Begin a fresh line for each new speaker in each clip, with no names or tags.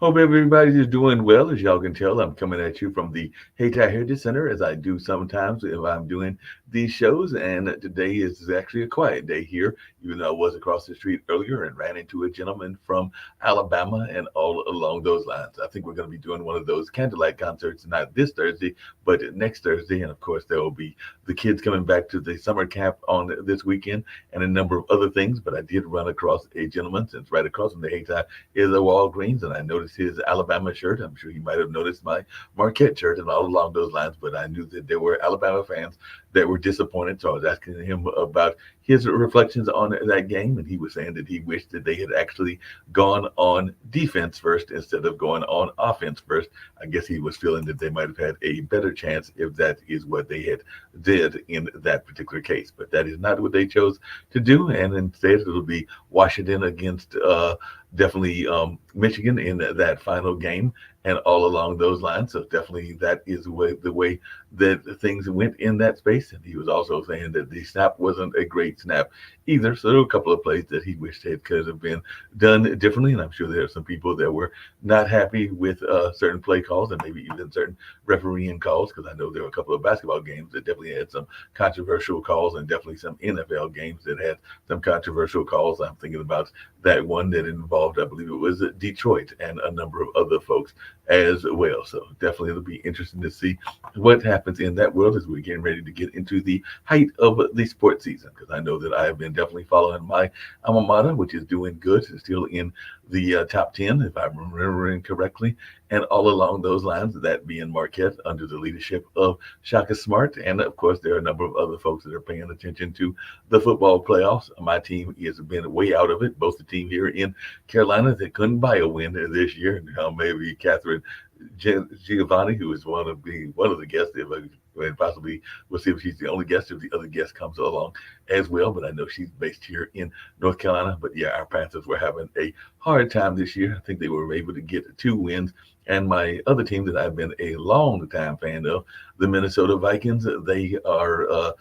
Hope everybody's doing well. As y'all can tell, I'm coming at you from the Hayti Heritage Center, as I do sometimes if I'm doing these shows. And today is actually a quiet day here, even though I was across the street earlier and ran into a gentleman from Alabama and all along those lines. I think we're going to be doing one of those candlelight concerts, not this Thursday, but next Thursday. And of course, there will be the kids coming back to the summer camp on this weekend and a number of other things. But I did run across a gentleman, since right across from the Hayti is a Walgreens, and I noticed his Alabama shirt. I'm sure you might have noticed my Marquette shirt and all along those lines, but I knew that there were Alabama fans that were disappointed. So I was asking him about his reflections on that game, and he was saying that he wished that they had actually gone on defense first instead of going on offense first. I guess he was feeling that they might have had a better chance if that is what they had did in that particular case. But that is not what they chose to do, and instead it'll be Washington against definitely Michigan in that final game and all along those lines. So definitely that is the way that things went in that space. And he was also saying that the snap wasn't a great snap either. So there were a couple of plays that he wished it could have been done differently. And I'm sure there are some people that were not happy with certain play calls and maybe even certain refereeing calls, because I know there were a couple of basketball games that definitely had some controversial calls, and definitely some NFL games that had some controversial calls. I'm thinking about that one that involved, I believe it was Detroit and a number of other folks as well. So definitely it'll be interesting to see what happens in that world as we're getting ready to get into the height of the sports season. Because I know that I have been definitely following my alma mater, which is doing good, it's still in the top 10, if I'm remembering correctly. And all along those lines, that being Marquette under the leadership of Shaka Smart. And of course, there are a number of other folks that are paying attention to the football playoffs. My team has been way out of it. Both the team here in Carolina that couldn't buy a win this year. Now maybe Catherine Giovanni, who is one of the guests, and possibly we'll see if she's the only guest, if the other guest comes along as well. But I know she's based here in North Carolina. But yeah, our Panthers were having a hard time this year. I think they were able to get 2 wins. And my other team that I've been a long time fan of, the Minnesota Vikings, they are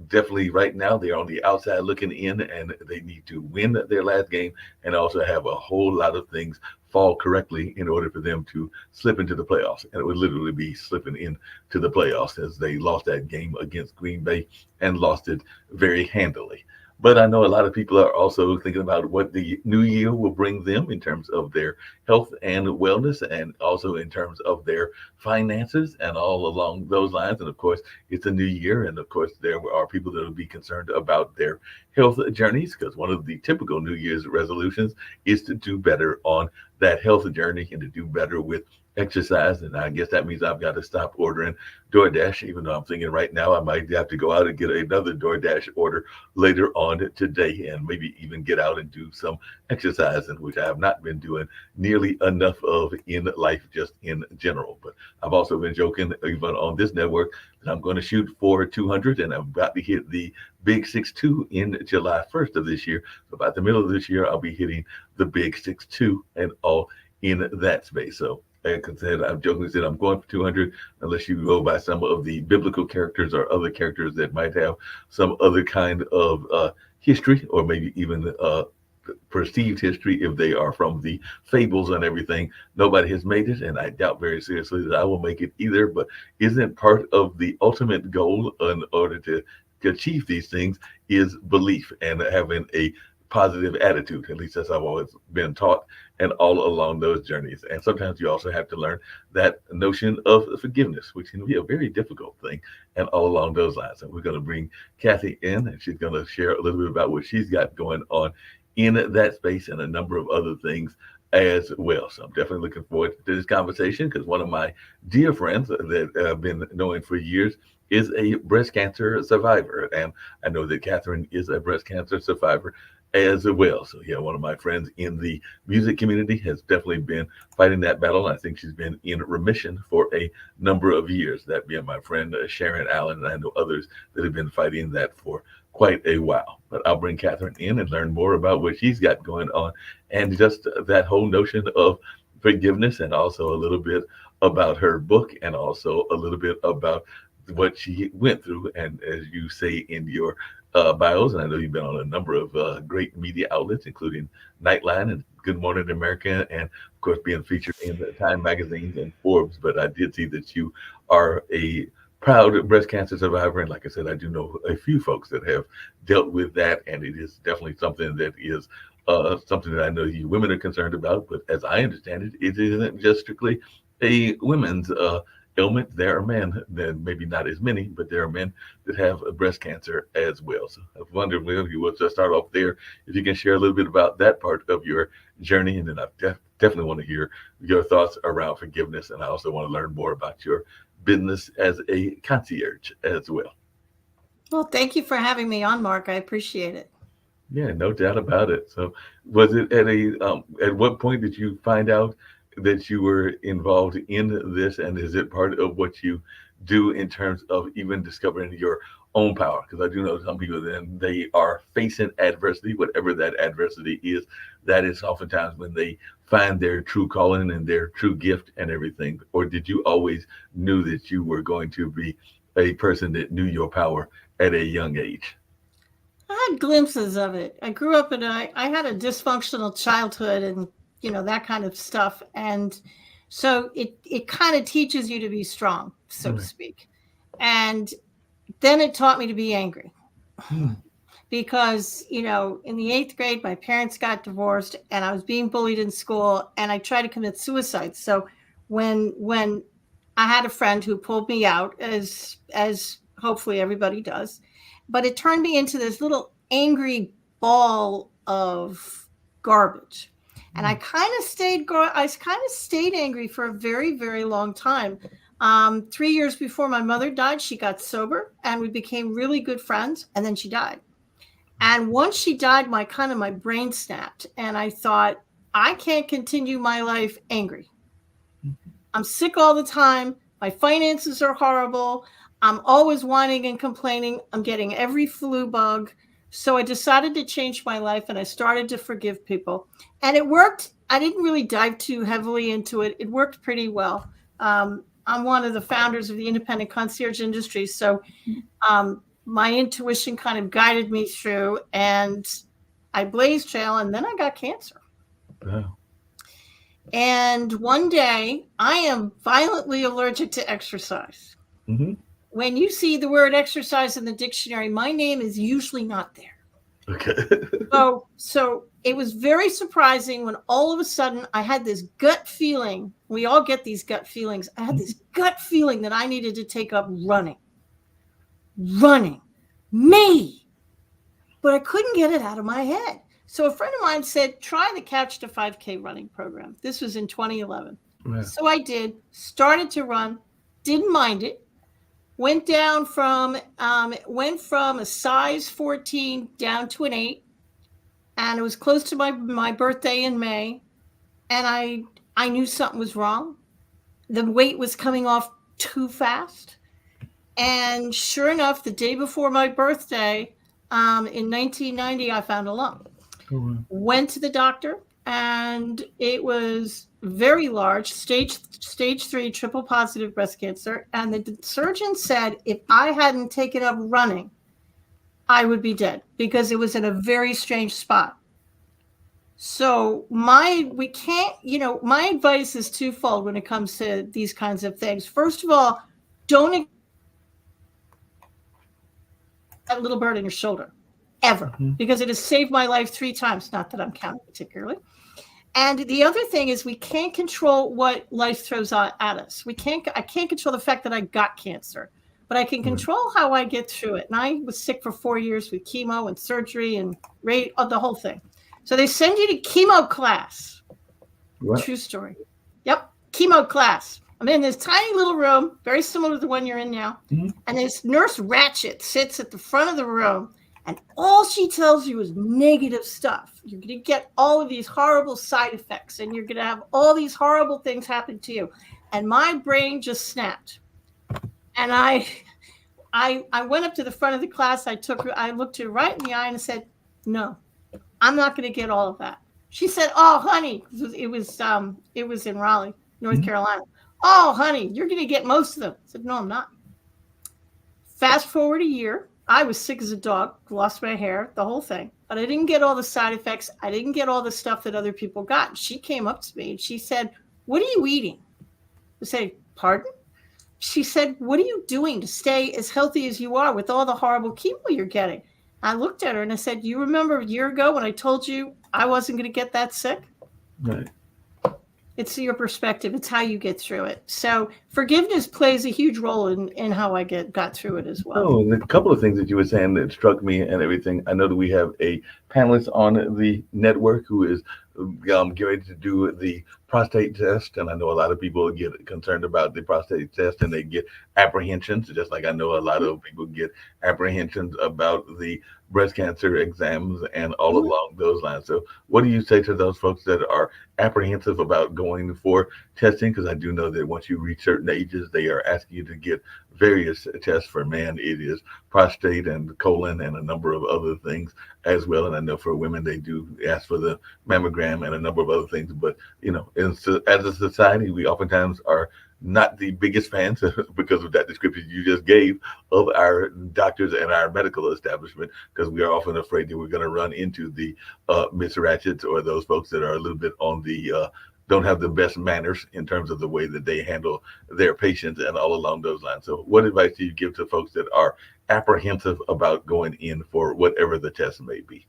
definitely right now they're on the outside looking in, and they need to win their last game and also have a whole lot of things fall correctly in order for them to slip into the playoffs. And it would literally be slipping into the playoffs, as they lost that game against Green Bay and lost it very handily. But I know a lot of people are also thinking about what the new year will bring them in terms of their health and wellness, and also in terms of their finances and all along those lines. And of course, it's a new year. And of course, there are people that will be concerned about their health journeys, because one of the typical New Year's resolutions is to do better on that health journey and to do better with exercise. And I guess that means I've got to stop ordering DoorDash, even though I'm thinking right now I might have to go out and get another DoorDash order later on today, and maybe even get out and do some exercising, which I have not been doing nearly enough of in life, just in general. But I've also been joking, even on this network, that I'm going to shoot for 200, and I'm about to hit the big 6'2" in July 1st of this year. So about the middle of this year, I'll be hitting the big 6'2" and all in that space. So like I said, I've jokingly said I'm going for 200, unless you go by some of the biblical characters or other characters that might have some other kind of history, or maybe even perceived history, if they are from the fables and everything. Nobody has made it, and I doubt very seriously that I will make it either. But isn't part of the ultimate goal in order to achieve these things is belief and having a positive attitude? At least that's how I've always been taught, and all along those journeys. And sometimes you also have to learn that notion of forgiveness, which can be a very difficult thing, and all along those lines. And we're going to bring Kathy in, and she's going to share a little bit about what she's got going on in that space and a number of other things as well. So I'm definitely looking forward to this conversation, because one of my dear friends that I've been knowing for years is a breast cancer survivor. And I know that Catherine is a breast cancer survivor as well. So yeah, one of my friends in the music community has definitely been fighting that battle. I think she's been in remission for a number of years. That being my friend Sharon Allen, and I know others that have been fighting that for quite a while. But I'll bring Catherine in and learn more about what she's got going on, and just that whole notion of forgiveness, and also a little bit about her book, and also a little bit about what she went through. And as you say in your bios, and I know you've been on a number of great media outlets, including Nightline and Good Morning America, and of course being featured in the Time magazines and Forbes. But I did see that you are a proud breast cancer survivor, and like I said, I do know a few folks that have dealt with that, and it is definitely something that is something that I know you women are concerned about. But as I understand it, it isn't just strictly a women's ailment. There are men, then maybe not as many, but there are men that have breast cancer as well. So I wonder if you would just start off there, if you can share a little bit about that part of your journey, and then I definitely want to hear your thoughts around forgiveness, and I also want to learn more about your business as a concierge as well.
Well, thank you for having me on, Mark. I appreciate it.
Yeah, no doubt about it. So, was it at what point did you find out that you were involved in this, and is it part of what you do in terms of even discovering your own power? Because I do know some people then they are facing adversity, whatever that adversity is. That is oftentimes when they find their true calling and their true gift and everything. Or did you always knew that you were going to be a person that knew your power at a young age?
I had glimpses of it. I grew up I had a dysfunctional childhood and, that kind of stuff. And so it kind of teaches you to be strong, so to
Right.
speak. And then it taught me to be angry
Hmm.
because, in the eighth grade, my parents got divorced and I was being bullied in school and I tried to commit suicide. So when I had a friend who pulled me out, as hopefully everybody does, but it turned me into this little angry ball of garbage. And I kind of stayed angry for a very, very long time. 3 years before my mother died, she got sober and we became really good friends. And then she died. And once she died, my brain snapped, and I thought, I can't continue my life angry. I'm sick all the time. My finances are horrible. I'm always whining and complaining. I'm getting every flu bug. So I decided to change my life and I started to forgive people. And it worked. I didn't really dive too heavily into it. It worked pretty well. I'm one of the founders of the independent concierge industry. So my intuition kind of guided me through, and I blazed trail, and then I got cancer.
Wow.
And one day, I am violently allergic to exercise.
Hmm.
When you see the word exercise in the dictionary, my name is usually not there.
Okay.
So it was very surprising when all of a sudden I had this gut feeling. We all get these gut feelings. I had this gut feeling that I needed to take up running, me, but I couldn't get it out of my head. So a friend of mine said, try the Couch to 5K running program. This was in 2011.
Wow.
So I did, started to run, didn't mind it, went from a size 14 down to an 8, and it was close to my birthday in May, and I knew something was wrong. The weight was coming off too fast. And sure enough, the day before my birthday, in 1990, I found a lump.
Oh, wow.
Went to the doctor, and it was very large, stage 3 triple positive breast cancer. And the surgeon said if I hadn't taken up running, I would be dead because it was in a very strange spot. So we can't, my advice is twofold when it comes to these kinds of things. First of all, don't that little bird on your shoulder ever,
Mhm.
because it has saved my life 3 times. Not that I'm counting particularly. And the other thing is we can't control what life throws at us. I can't control the fact that I got cancer, but I can
Right.
control how I get through it. And I was sick for 4 years with chemo and surgery and the whole thing. So they send you to chemo class.
Right.
True story. Yep. Chemo class. I'm in this tiny little room, very similar to the one you're in now.
Mhm.
And this nurse Ratchet sits at the front of the room, and all she tells you is negative stuff. You're going to get all of these horrible side effects, and you're going to have all these horrible things happen to you. And my brain just snapped. And I went up to the front of the class. I looked her right in the eye and I said, no, I'm not going to get all of that. She said, oh, honey, it was in Raleigh, North
Mhm.
Carolina. Oh, honey, you're going to get most of them. I said, no, I'm not. Fast forward a year, I was sick as a dog, lost my hair, the whole thing. But I didn't get all the side effects. I didn't get all the stuff that other people got. She came up to me and she said, "What are you eating?" I said, "Pardon?" She said, "What are you doing to stay as healthy as you are with all the horrible chemo you're getting?" I looked at her and I said, "You remember a year ago when I told you I wasn't going to get that sick?"
Right.
It's your perspective. It's how you get through it. So forgiveness plays a huge role in how I got through it as well.
Oh, and a couple of things that you were saying that struck me and everything. I know that we have a panelist on the network who is getting ready to do the prostate test, and I know a lot of people get concerned about the prostate test and they get apprehensions, just like I know a lot of people get apprehensions about the breast cancer exams and all
Mhm.
along those lines. So, what do you say to those folks that are apprehensive about going for testing? Because I do know that once you reach certain ages, they are asking you to get various tests. For men, it is prostate and colon and a number of other things as well. And I know for women, they do ask for the mammogram and a number of other things. But, as a society, we oftentimes are not the biggest fans because of that description you just gave of our doctors and our medical establishment, because we are often afraid that we're going to run into the Miss Ratchets or those folks that are a little bit on the don't have the best manners in terms of the way that they handle their patients and all along those lines. So what advice do you give to folks that are apprehensive about going in for whatever the test may be?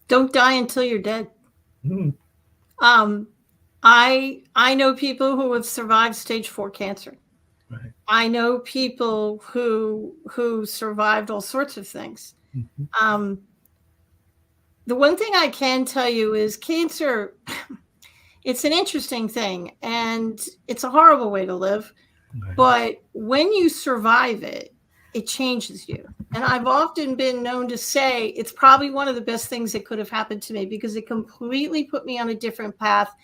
Don't die until you're dead.
Hmm.
I know people who have survived stage 4 cancer.
Right.
I know people who survived all sorts of things.
Mhm.
The one thing I can tell you is cancer, it's an interesting thing and it's a horrible way to live.
Right.
But when you survive it, it changes you. And I've often been known to say it's probably one of the best things that could have happened to me because it completely put me on a different path.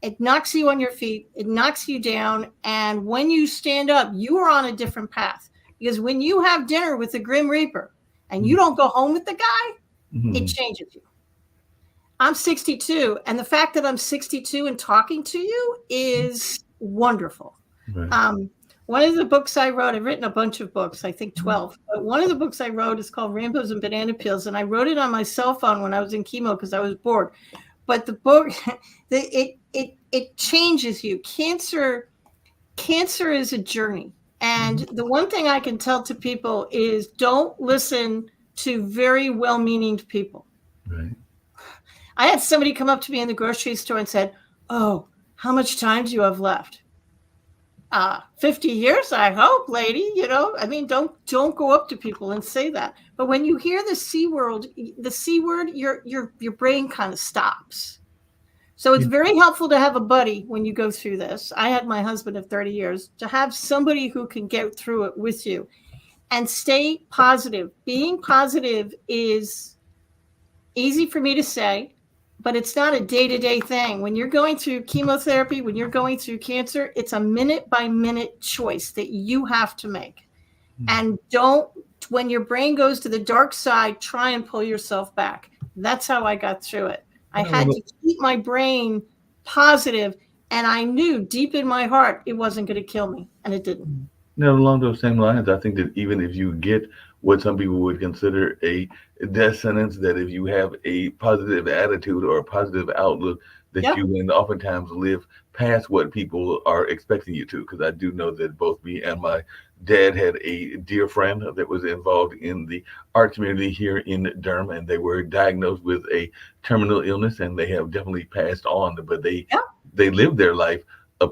It knocks you on your feet, it knocks you down. And when you stand up, you are on a different path. Because when you have dinner with the Grim Reaper and you don't go home with the guy,
Mhm.
it changes you. I'm 62, and the fact that I'm 62 and talking to you is wonderful.
Right.
One of the books I wrote, I've written a bunch of books, I think 12, but one of the books I wrote is called Rainbows and Banana Peels, and I wrote it on my cell phone when I was in chemo because I was bored. But the book, it changes you. Cancer is a journey. And the one thing I can tell to people is don't listen to very well-meaning people.
Right.
I had somebody come up to me in the grocery store and said, "Oh, how much time do you have left?" 50 years, I hope, lady. I mean, don't go up to people and say that. But when you hear the C word, your brain kind of stops. So it's very helpful to have a buddy when you go through this. I had my husband of 30 years, to have somebody who can get through it with you and stay positive. Being positive is easy for me to say, but it's not a day-to-day thing. When you're going through chemotherapy, when you're going through cancer, it's a minute-by-minute choice that you have to make. And don't, when your brain goes to the dark side, try and pull yourself back. That's how I got through it. I had to keep my brain positive, and I knew deep in my heart it wasn't going to kill me, and it didn't.
Now, along those same lines, I think that even if you get what some people would consider a death sentence, that if you have a positive attitude or a positive outlook, that
Yep.
you can oftentimes live past what people are expecting you to. Because I do know that both me and my dad had a dear friend that was involved in the art community here in Durham, and they were diagnosed with a terminal illness, and they have definitely passed on. But they
Yep.
they lived their life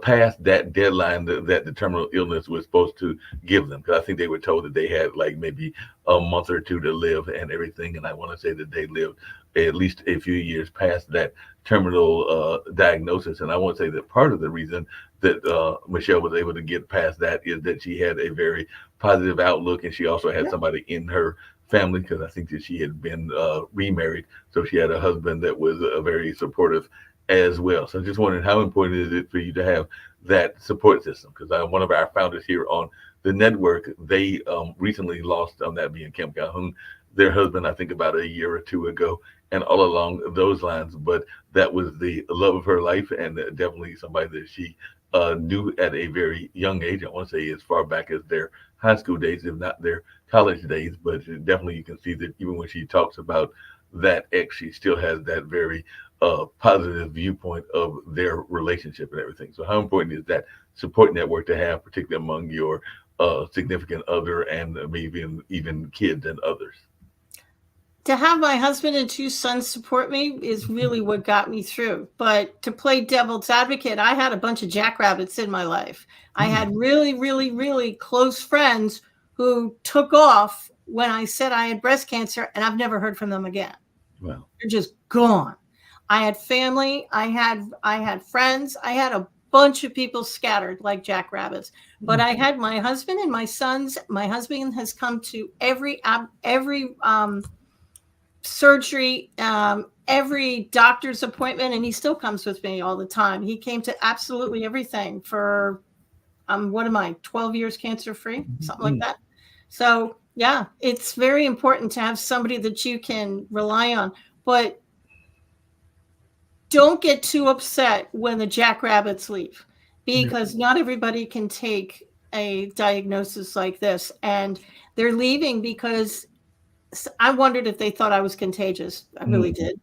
past that deadline that the terminal illness was supposed to give them. Because I think they were told that they had like maybe a month or two to live and everything. And I want to say that they lived at least a few years past that terminal diagnosis. And I want to say that part of the reason that Michelle was able to get past that is that she had a very positive outlook, and she also had
Yep.
somebody in her family, because I think that she had been remarried, so she had a husband that was very supportive as well. So just wondering, how important is it for you to have that support system? Because one of our founders here on the network, they recently lost, on that being Kim Calhoun, their husband, I think about a year or two ago, and all along those lines. But that was the love of her life, and definitely somebody that she knew at a very young age. I want to say as far back as their high school days, if not their college days. But definitely you can see that even when she talks about that ex, she still has that very positive viewpoint of their relationship and everything. So how important is that support network to have, particularly among your significant other and maybe even kids and others?
To have my husband and two sons support me is really what got me through. But to play devil's advocate, I had a bunch of jackrabbits in my life. I had really, really, really close friends who took off when I said I had breast cancer, and I've never heard from them again.
Well,
They're just gone. I had family, I had friends, I had a bunch of people scattered like jackrabbits. But I had my husband and my sons. My husband has come to every surgery, every doctor's appointment, and he still comes with me all the time. He came to absolutely everything for what am I, 12 years cancer free, something like that. So yeah, it's very important to have somebody that you can rely on, but don't get too upset when the jackrabbits leave, because not everybody can take a diagnosis like this, and they're leaving because I wondered if they thought I was contagious. I really did.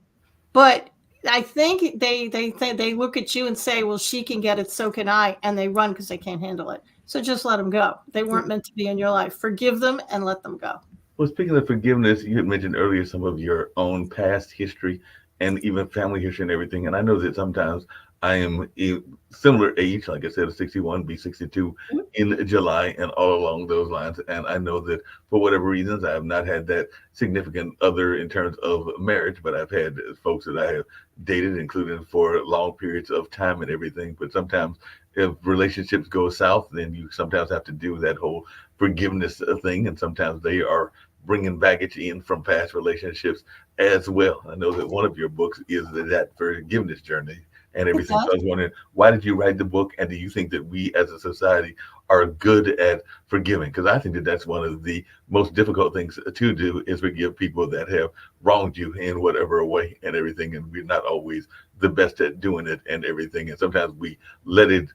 But I think they look at you and say, well, she can get it, so can I. And they run because they can't handle it. So just let them go. They weren't meant to be in your life. Forgive them and let them go.
Well, speaking of forgiveness, you had mentioned earlier some of your own past history and even family history and everything. And I know that sometimes I am a similar age, like I said, 61, be 62 in July, and all along those lines. And I know that for whatever reasons, I have not had that significant other in terms of marriage, but I've had folks that I have dated, including for long periods of time and everything. But sometimes if relationships go south, then you sometimes have to do that whole forgiveness thing. And sometimes they are bringing baggage in from past relationships as well. I know that one of your books is that forgiveness journey and everything. So I was wondering, why did you write the book? And do you think that we as a society are good at forgiving? Because I think that that's one of the most difficult things to do, is forgive people that have wronged you in whatever way and everything. And we're not always the best at doing it and everything. And sometimes we let it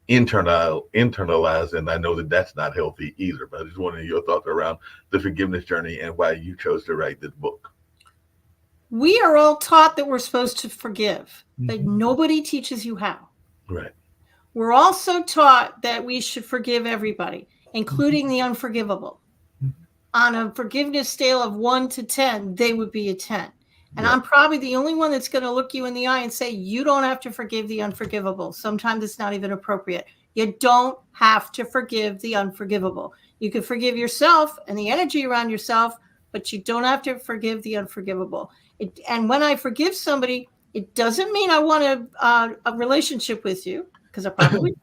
internalize, and I know that that's not healthy either. But I just wanted your thoughts around the forgiveness journey and why you chose to write this book.
We are all taught that we're supposed to forgive, but nobody teaches you how.
Right.
We're also taught that we should forgive everybody, including the unforgivable. On a forgiveness scale of 1 to 10, they would be a 10. And I'm probably the only one that's going to look you in the eye and say, you don't have to forgive the unforgivable. Sometimes it's not even appropriate. You don't have to forgive the unforgivable. You can forgive yourself and the energy around yourself, but you don't have to forgive the unforgivable. And when I forgive somebody, it doesn't mean I want a relationship with you, because I probably don't.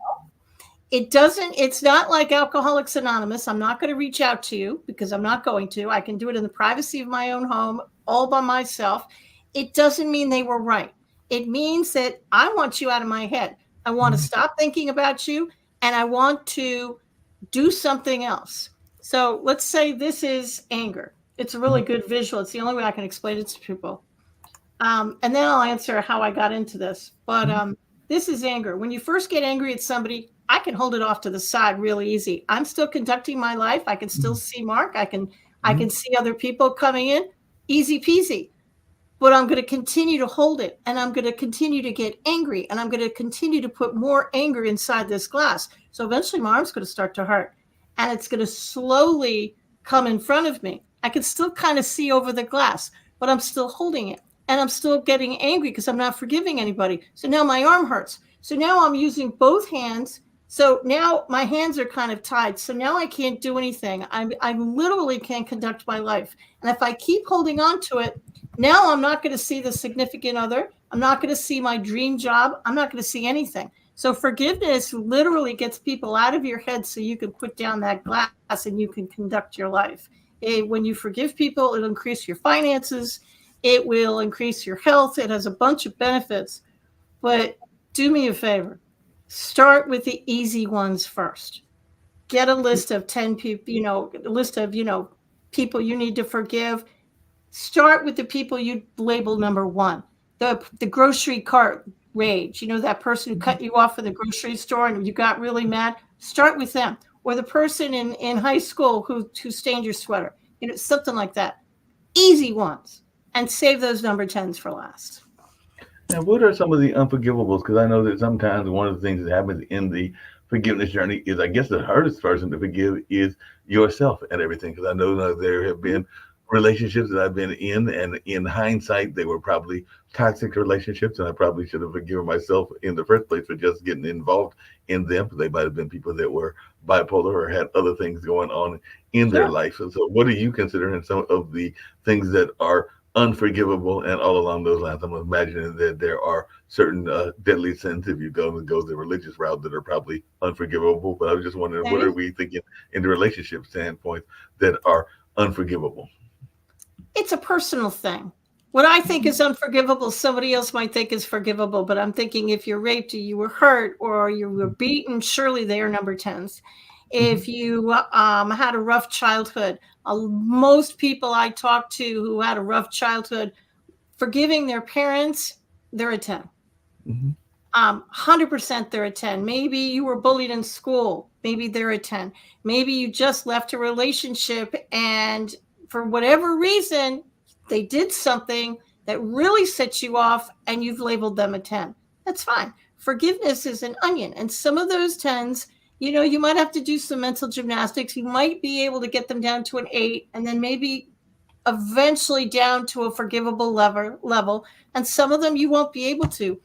It's not like Alcoholics Anonymous. I'm not going to reach out to you, because I'm not going to. I can do it in the privacy of my own home, all by myself. It doesn't mean they were right. It means that I want you out of my head. I want to stop thinking about you, and I want to do something else. So let's say this is anger. It's a really good visual. It's the only way I can explain it to people. And then I'll answer how I got into this. But this is anger. When you first get angry at somebody, I can hold it off to the side really easy. I'm still conducting my life. I can still see Mark. I can see other people coming in. Easy peasy. But I'm going to continue to hold it, and I'm going to continue to get angry, and I'm going to continue to put more anger inside this glass. So eventually my arm's going to start to hurt, and it's going to slowly come in front of me. I can still kind of see over the glass, but I'm still holding it, and I'm still getting angry because I'm not forgiving anybody. So now my arm hurts. So now I'm using both hands. So now my hands are kind of tied. So now I can't do anything. I literally can't conduct my life. And if I keep holding on to it, now I'm not going to see the significant other. I'm not going to see my dream job. I'm not going to see anything. So forgiveness literally gets people out of your head so you can put down that glass and you can conduct your life. When you forgive people, it'll increase your finances. It will increase your health. It has a bunch of benefits. But do me a favor. Start with the easy ones first. Get a list of 10 people, a list of, people you need to forgive. Start with the people you label number 1. The grocery cart rage. That person who cut you off at the grocery store and you got really mad. Start with them. or the person in high school who stained your sweater, something like that. Easy ones, and save those number 10s for last.
Now, what are some of the unforgivables? Because I know that sometimes one of the things that happens in the forgiveness journey is, I guess, the hardest person to forgive is yourself and everything. Because I know that there have been relationships that I've been in, and in hindsight, they were probably toxic relationships, and I probably should have forgiven myself in the first place for just getting involved in them. They might have been people that were bipolar or had other things going on in their
Sure.
life. And so, what do you consider in some of the things that are unforgivable, and all along those lines? I'm imagining that there are certain deadly sins, if you go the religious route, that are probably unforgivable. But I was just wondering, what are
Okay.
we thinking in the relationship standpoint that are unforgivable?
It's a personal thing. What I think is unforgivable, somebody else might think is forgivable. But I'm thinking, if you're raped, or you were hurt, or you were beaten, surely they are number 10s.
Mhm.
If you had a rough childhood, most people I talk to who had a rough childhood, forgiving their parents, they're a 10.
Mhm.
100% they're a 10. Maybe you were bullied in school. Maybe they're a 10. Maybe you just left a relationship, and for whatever reason, they did something that really set you off, and you've labeled them a 10. That's fine. Forgiveness is an onion. And some of those 10s, you might have to do some mental gymnastics. You might be able to get them down to an 8, and then maybe eventually down to a forgivable level. And some of them you won't be able to.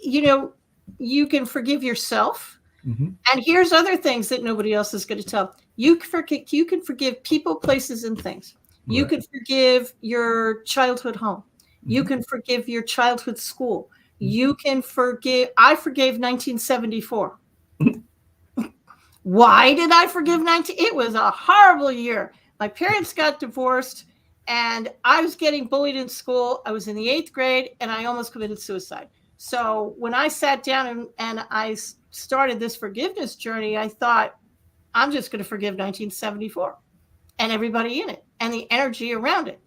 you know, you can forgive yourself.
Mhm.
And here's other things that nobody else is going to tell. You can forgive people, places, and things. You
Right.
can forgive your childhood home. You
Mhm.
can forgive your childhood school. You can forgive. I forgave 1974. Why did I forgive 19? It was a horrible year. My parents got divorced, and I was getting bullied in school. I was in the 8th grade, and I almost committed suicide. So when I sat down and I started this forgiveness journey, I thought, I'm just going to forgive 1974 and everybody in it and the energy around it.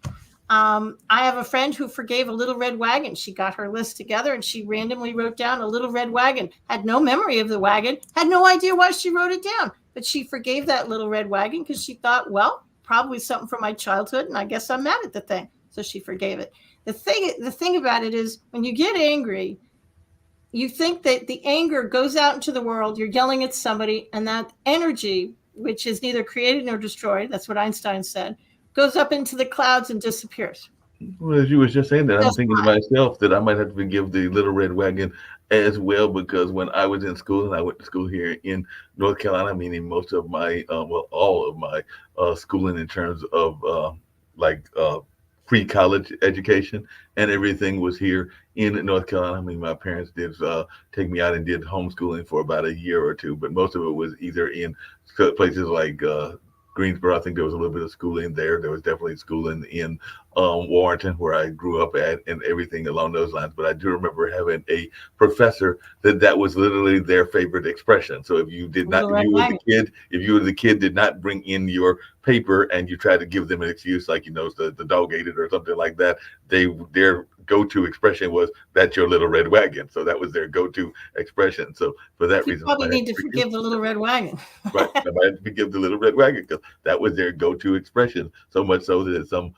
I have a friend who forgave a little red wagon. She got her list together and she randomly wrote down a little red wagon, had no memory of the wagon, had no idea why she wrote it down, but she forgave that little red wagon because she thought, well, probably something from my childhood, and I guess I'm mad at the thing. So she forgave it. The thing about it is, when you get angry, you think that the anger goes out into the world, you're yelling at somebody, and that energy, which is neither created nor destroyed, that's what Einstein said, goes up into the clouds and disappears.
Well, as you was just saying that, I'm
Just
thinking to myself that I might have to forgive the Little Red Wagon as well, because when I was in school, and I went to school here in North Carolina, meaning most of my, well, all of my schooling in terms of like pre-college education and everything was here in North Carolina. I mean, my parents did take me out and did homeschooling for about a year or two, but most of it was either in places like Greensboro. I think there was a little bit of schooling there. There was definitely schooling in Warrenton, where I grew up at, and everything along those lines. But I do remember having a professor that was literally their favorite expression. So if you did not,
little red wagon.
if you were the kid, did not bring in your paper, and you tried to give them an excuse, like, the dog ate it or something like that, their go-to expression was, "That's your little red wagon." So that was their go-to expression. So for that
You
reason, I
probably
had
need
to
to
forgive.
forgive the little red wagon.
Right. I might have to forgive the little red wagon, because that was their go-to expression. So much so that some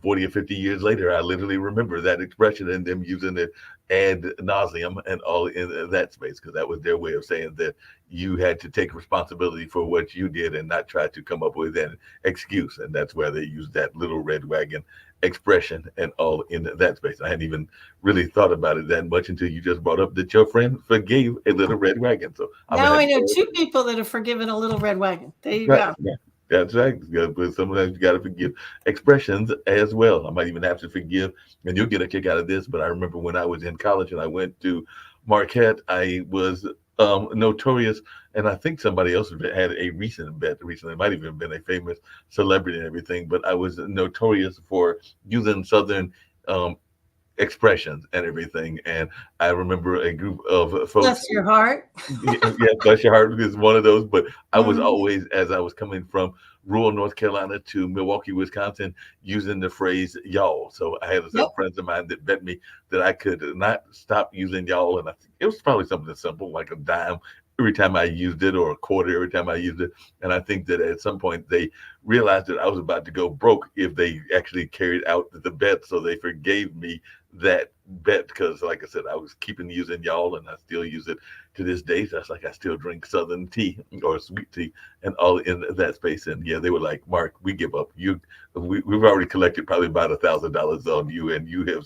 40 or 50 years later, I literally remember that expression and them using it ad nauseum and all in that space, because that was their way of saying that you had to take responsibility for what you did and not try to come up with an excuse. And that's where they used that little red wagon expression and all in that space. I hadn't even really thought about it that much until you just brought up that your friend forgave a little red wagon. So I'm gonna
Now
have
I
to
know
go.
2 people that have forgiven a little red wagon. There you
Right.
go.
Yeah. That's right. But sometimes you got to forgive expressions as well. I might even have to forgive, and you'll get a kick out of this. But I remember when I was in college and I went to Marquette, I was notorious, and I think somebody else had a recent bet recently. It might even have been a famous celebrity and everything. But I was notorious for using Southern um, expressions and everything. And I remember a group of folks.
Bless your heart.
Yeah, yeah, bless your heart is one of those. But I was
Mhm.
always, as I was coming from rural North Carolina to Milwaukee, Wisconsin, using the phrase y'all. So I had
Yep.
some friends of mine that bet me that I could not stop using y'all. And I think it was probably something simple, like a dime every time I used it, or a quarter every time I used it. And I think that at some point they realized that I was about to go broke if they actually carried out the bet. So they forgave me that bet because, like I said, I was keeping using y'all, and I still use it to this day. So that's like I still drink Southern tea or sweet tea and all in that space. And yeah, they were like, Mark, we give up. We've already collected probably about $1,000 on you, and you have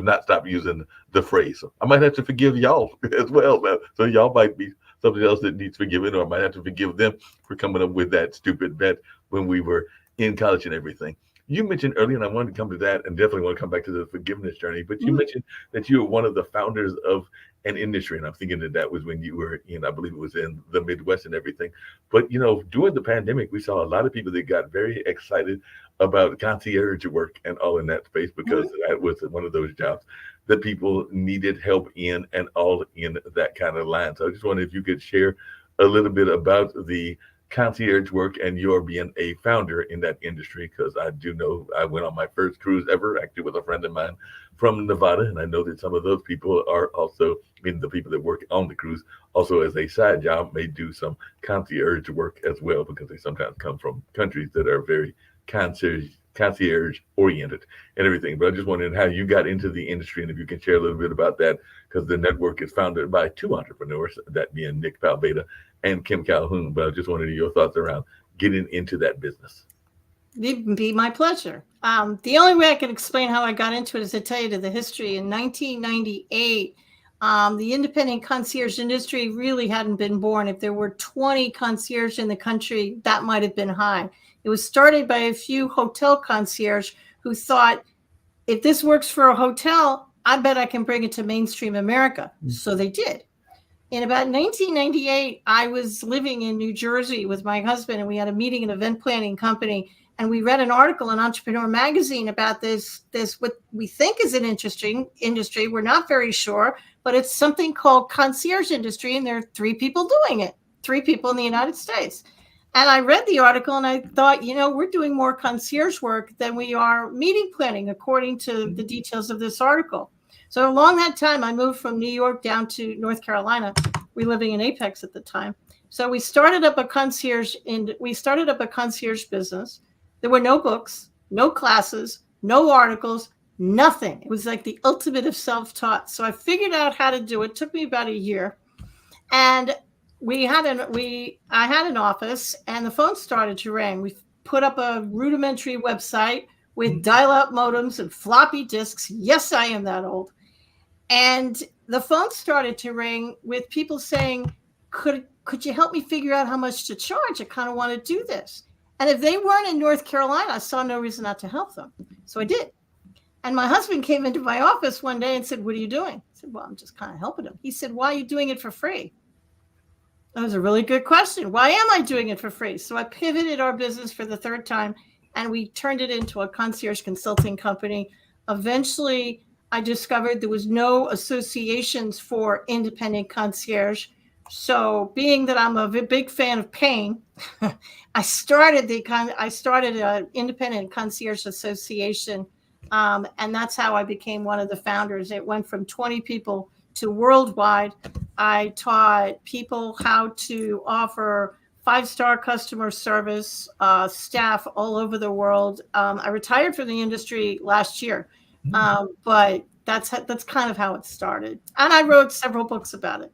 not stopped using the phrase. So I might have to forgive y'all as well. So y'all might be something else that needs forgiving, or I might have to forgive them for coming up with that stupid bet when we were in college and everything. You mentioned earlier, and I wanted to come to that, and definitely want to come back to the forgiveness journey. But you mentioned that you were one of the founders of an industry, and I'm thinking that was when you were in, I believe it was in the Midwest and everything. But during the pandemic, we saw a lot of people that got very excited about concierge work and all in that space because that was one of those jobs that people needed help in, and all in that kind of line. So I just wondered if you could share a little bit about the concierge work and your being a founder in that industry, because I do know I went on my first cruise ever actually with a friend of mine from Nevada, and I know that some of those people are also, I mean, the people that work on the cruise also as a side job may do some concierge work as well, because they sometimes come from countries that are very concierge oriented and everything. But I just wondered how you got into the industry, and if you can share a little bit about that, because the network is founded by two entrepreneurs, that being Nick Palbeda and Kim Calhoun. But I just wanted your thoughts around getting into that business.
It'd be my pleasure. The only way I can explain how I got into it is to tell you the history. In 1998, the independent concierge industry really hadn't been born. If there were 20 concierge in the country, that might have been high. It was started by a few hotel concierge who thought, if this works for a hotel, I bet I can bring it to mainstream America. So they did. In about 1998, I was living in New Jersey with my husband, and we had a meeting in an event planning company. And we read an article in Entrepreneur Magazine about this what we think is an interesting industry. We're not very sure, but it's something called concierge industry, and there are 3 people doing it, 3 people in the United States. And I read the article and I thought, we're doing more concierge work than we are meeting planning, according to the details of this article. So along that time, I moved from New York down to North Carolina. We were living in Apex at the time. So we started up a concierge business. There were no books, no classes, no articles, nothing. It was like the ultimate of self-taught. So I figured out how to do it. It took me about a year. And I had an office, and the phone started to ring. We put up a rudimentary website with dial-up modems and floppy disks. Yes, I am that old. And the phone started to ring with people saying, could you help me figure out how much to charge? I kind of want to do this. And if they weren't in North Carolina, I saw no reason not to help them. So I did. And my husband came into my office one day and said, "What are you doing?" I said, "Well, I'm just kind of helping him." He said, "Why are you doing it for free?" That was a really good question. Why am I doing it for free? So I pivoted our business for the 3rd time, and we turned it into a concierge consulting company. Eventually, I discovered there was no associations for independent concierge. So being that I'm a big fan of pain, I started an independent concierge association. And that's how I became one of the founders. It went from 20 people to worldwide. I taught people how to offer 5-star customer service, staff all over the world. I retired from the industry last year, but that's kind of how it started. And I wrote several books about it.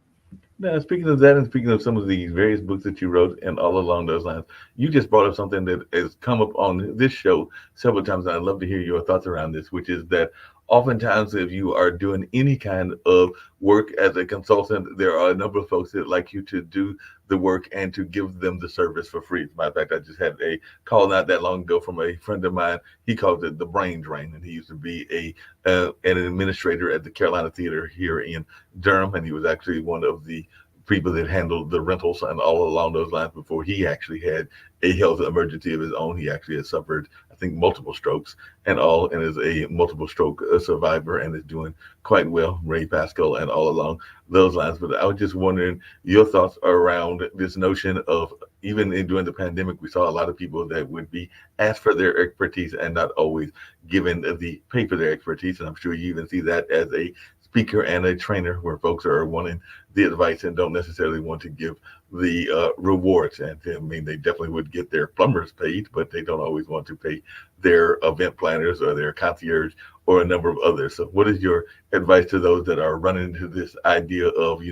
Now, speaking of that, and speaking of some of the various books that you wrote and all along those lines, you just brought up something that has come up on this show several times, and I'd love to hear your thoughts around this, which is that oftentimes if you are doing any kind of work as a consultant, there are a number of folks that like you to do the work and to give them the service for free. As a matter of fact, I just had a call not that long ago from a friend of mine. He calls it the brain drain, and he used to be an administrator at the Carolina Theater here in Durham, and he was actually one of the people that handled the rentals and all along those lines before he actually had a health emergency of his own. He actually has suffered, I think, multiple strokes and is a multiple stroke survivor and is doing quite well, Ray Pascal and all along those lines. But I was just wondering your thoughts around this notion of, even during the pandemic, we saw a lot of people that would be asked for their expertise and not always given the pay for their expertise. And I'm sure you even see that as a speaker and a trainer where folks are wanting the advice and don't necessarily want to give the rewards. And I mean, they definitely would get their plumbers paid, but they don't always want to pay their event planners or their concierge or a number of others. So what is your advice to those that are running into this idea of,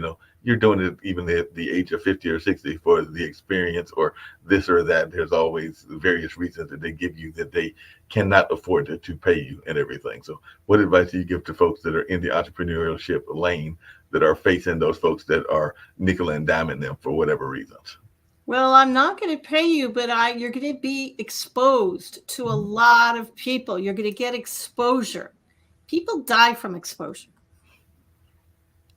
you're doing it even at the age of 50 or 60 for the experience or this or that? There's always various reasons that they give you that they cannot afford to pay you and everything. So what advice do you give to folks that are in the entrepreneurship lane that are facing those folks that are nickel and diming them for whatever reasons?
Well, I'm not going to pay you, but you're going to be exposed to a lot of people. You're going to get exposure. People die from exposure.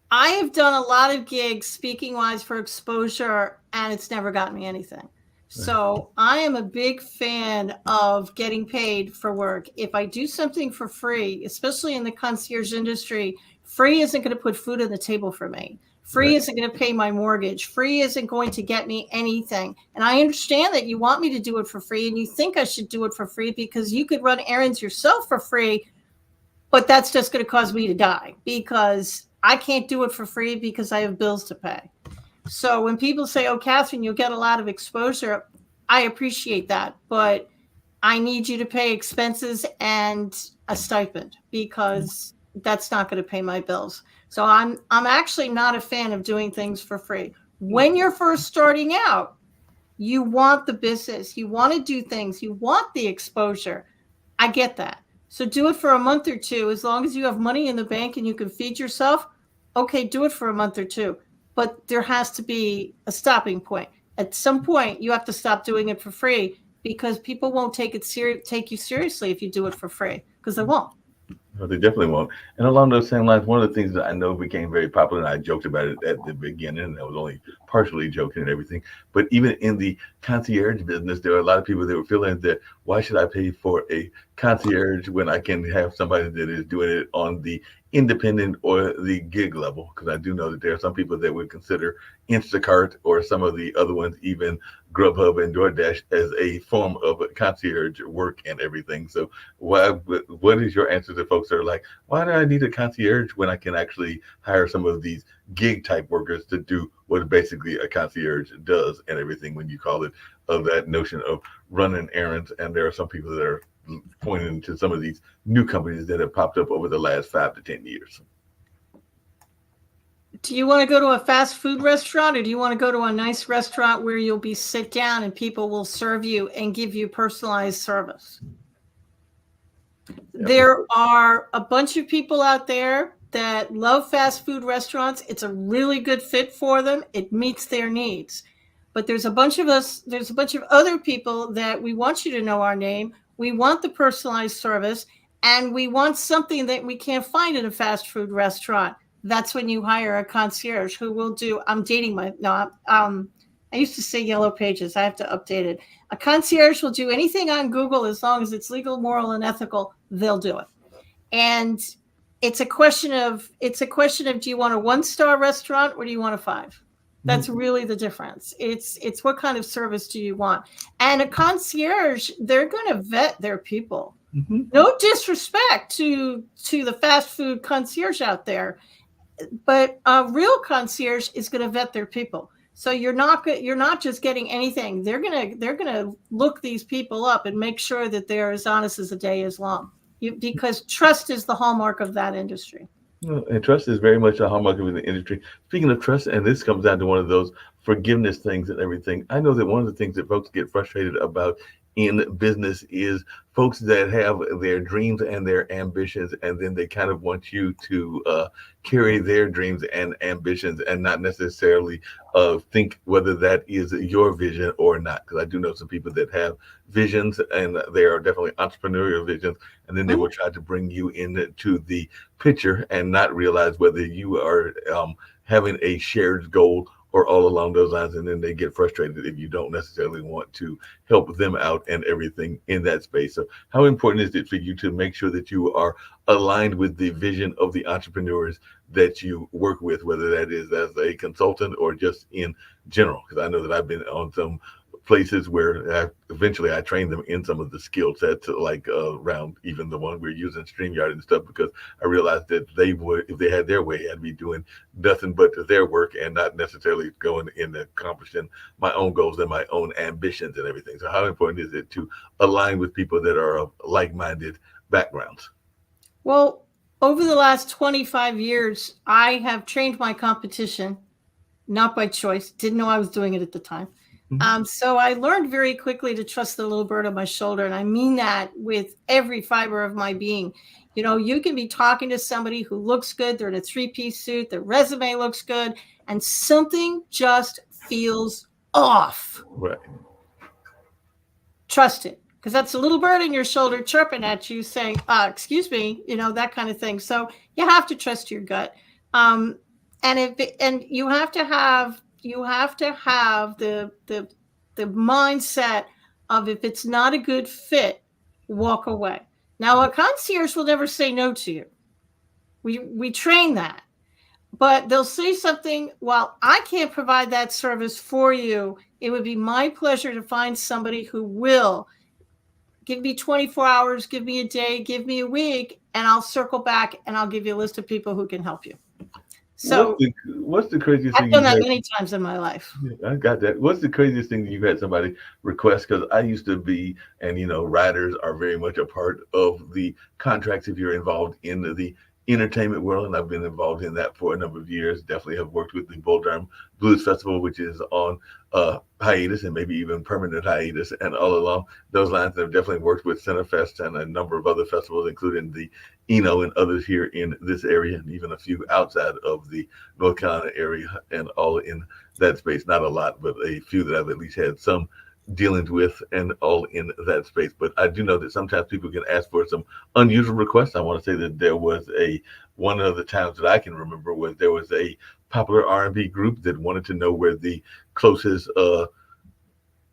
I have done a lot of gigs speaking wise for exposure, and it's never gotten me anything. So I am a big fan of getting paid for work. If I do something for free, especially in the concierge industry, free isn't going to put food on the table for me. Free isn't going to pay my mortgage. Free isn't going to get me anything. And I understand that you want me to do it for free, and you think I should do it for free because you could run errands yourself for free, but that's just going to cause me to die because I can't do it for free because I have bills to pay. So when people say, oh, Catherine, you'll get a lot of exposure, I appreciate that, but I need you to pay expenses and a stipend because that's not going to pay my bills. So I'm actually not a fan of doing things for free. When you're first starting out, you want the business, you want to do things, you want the exposure. I get that. So do it for a month or two. As long as you have money in the bank and you can feed yourself, okay, do it for a month or two. But there has to be a stopping point. At some point, you have to stop doing it for free because people won't take you seriously if you do it for free, because they won't.
No, they definitely won't. And along those same lines, one of the things that I know became very popular, and I joked about it at the beginning, and I was only partially joking and everything, but even in the concierge business, there are a lot of people that were feeling that, why should I pay for a concierge when I can have somebody that is doing it on the independent or the gig level? Because I do know that there are some people that would consider Instacart or some of the other ones, even Grubhub and DoorDash, as a form of concierge work and everything. So what is your answer to folks that are like, why do I need a concierge when I can actually hire some of these gig type workers to do what basically a concierge does and everything, when you call it of that notion of running errands? And there are some people that are pointing to some of these new companies that have popped up over the last 5 to 10 years.
Do you want to go to a fast food restaurant, or do you want to go to a nice restaurant where you'll be sit down and people will serve you and give you personalized service? Yep. There are a bunch of people out there that love fast food restaurants. It's a really good fit for them. It meets their needs. But there's a bunch of other people that we want you to know our name. We want the personalized service, and we want something that we can't find in a fast food restaurant. That's when you hire a concierge who will do, I used to say Yellow Pages. I have to update it. A concierge will do anything on Google as long as it's legal, moral, and ethical. They'll do it. And it's a question of, do you want a 1-star restaurant or do you want a 5? That's really the difference. It's what kind of service do you want? And a concierge, they're going to vet their people. Mm-hmm. No disrespect to the fast food concierge out there, but a real concierge is going to vet their people. So you're not just getting anything. They're gonna look these people up and make sure that they're as honest as the day is long. Because trust is the hallmark of that industry.
And trust is very much a hallmark of the industry. Speaking of trust, and this comes down to one of those forgiveness things and everything. I know that one of the things that folks get frustrated about in business is folks that have their dreams and their ambitions, and then they kind of want you to carry their dreams and ambitions and not necessarily think whether that is your vision or not. Because I do know some people that have visions, and they are definitely entrepreneurial visions, and then they will try to bring you into the picture and not realize whether you are having a shared goal or all along those lines, and then they get frustrated if you don't necessarily want to help them out and everything in that space. So how important is it for you to make sure that you are aligned with the vision of the entrepreneurs that you work with, whether that is as a consultant or just in general? Because I know that I've been on some places where eventually I trained them in some of the skill sets, like around even the one we're using StreamYard and stuff, because I realized that they would, if they had their way, I'd be doing nothing but their work and not necessarily going in accomplishing my own goals and my own ambitions and everything. So how important is it to align with people that are of like-minded backgrounds?
Well, over the last 25 years, I have trained my competition, not by choice, didn't know I was doing it at the time. So I learned very quickly to trust the little bird on my shoulder. And I mean that with every fiber of my being. You know, you can be talking to somebody who looks good. They're in a 3-piece suit. Their resume looks good. And something just feels off.
Right.
Trust it. Because that's a little bird in your shoulder chirping at you saying, excuse me, you know, that kind of thing. So you have to trust your gut. And you have to have the mindset of, if it's not a good fit, walk away. Now, a concierge will never say no to you. We train that, but they'll say something, well, I can't provide that service for you. It would be my pleasure to find somebody who will. Give me 24 hours, give me a day, give me a week, and I'll circle back and I'll give you a list of people who can help you. So
what's the craziest thing?
I've done that many times in my life.
I got that. What's the craziest thing that you've had somebody request? Because I used to be, and you know, riders are very much a part of the contracts if you're involved in the entertainment world, and I've been involved in that for a number of years. Definitely have worked with the Bull Durham Blues Festival, which is on hiatus and maybe even permanent hiatus, and all along those lines. I've definitely worked with Centerfest and a number of other festivals, including the Eno and others here in this area, and even a few outside of the North Carolina area, and all in that space. Not a lot, but a few that I've at least had some dealings with, and all in that space. But I do know that sometimes people can ask for some unusual requests. I want to say that there was one of the times that I can remember was there was a popular R&B group that wanted to know where the closest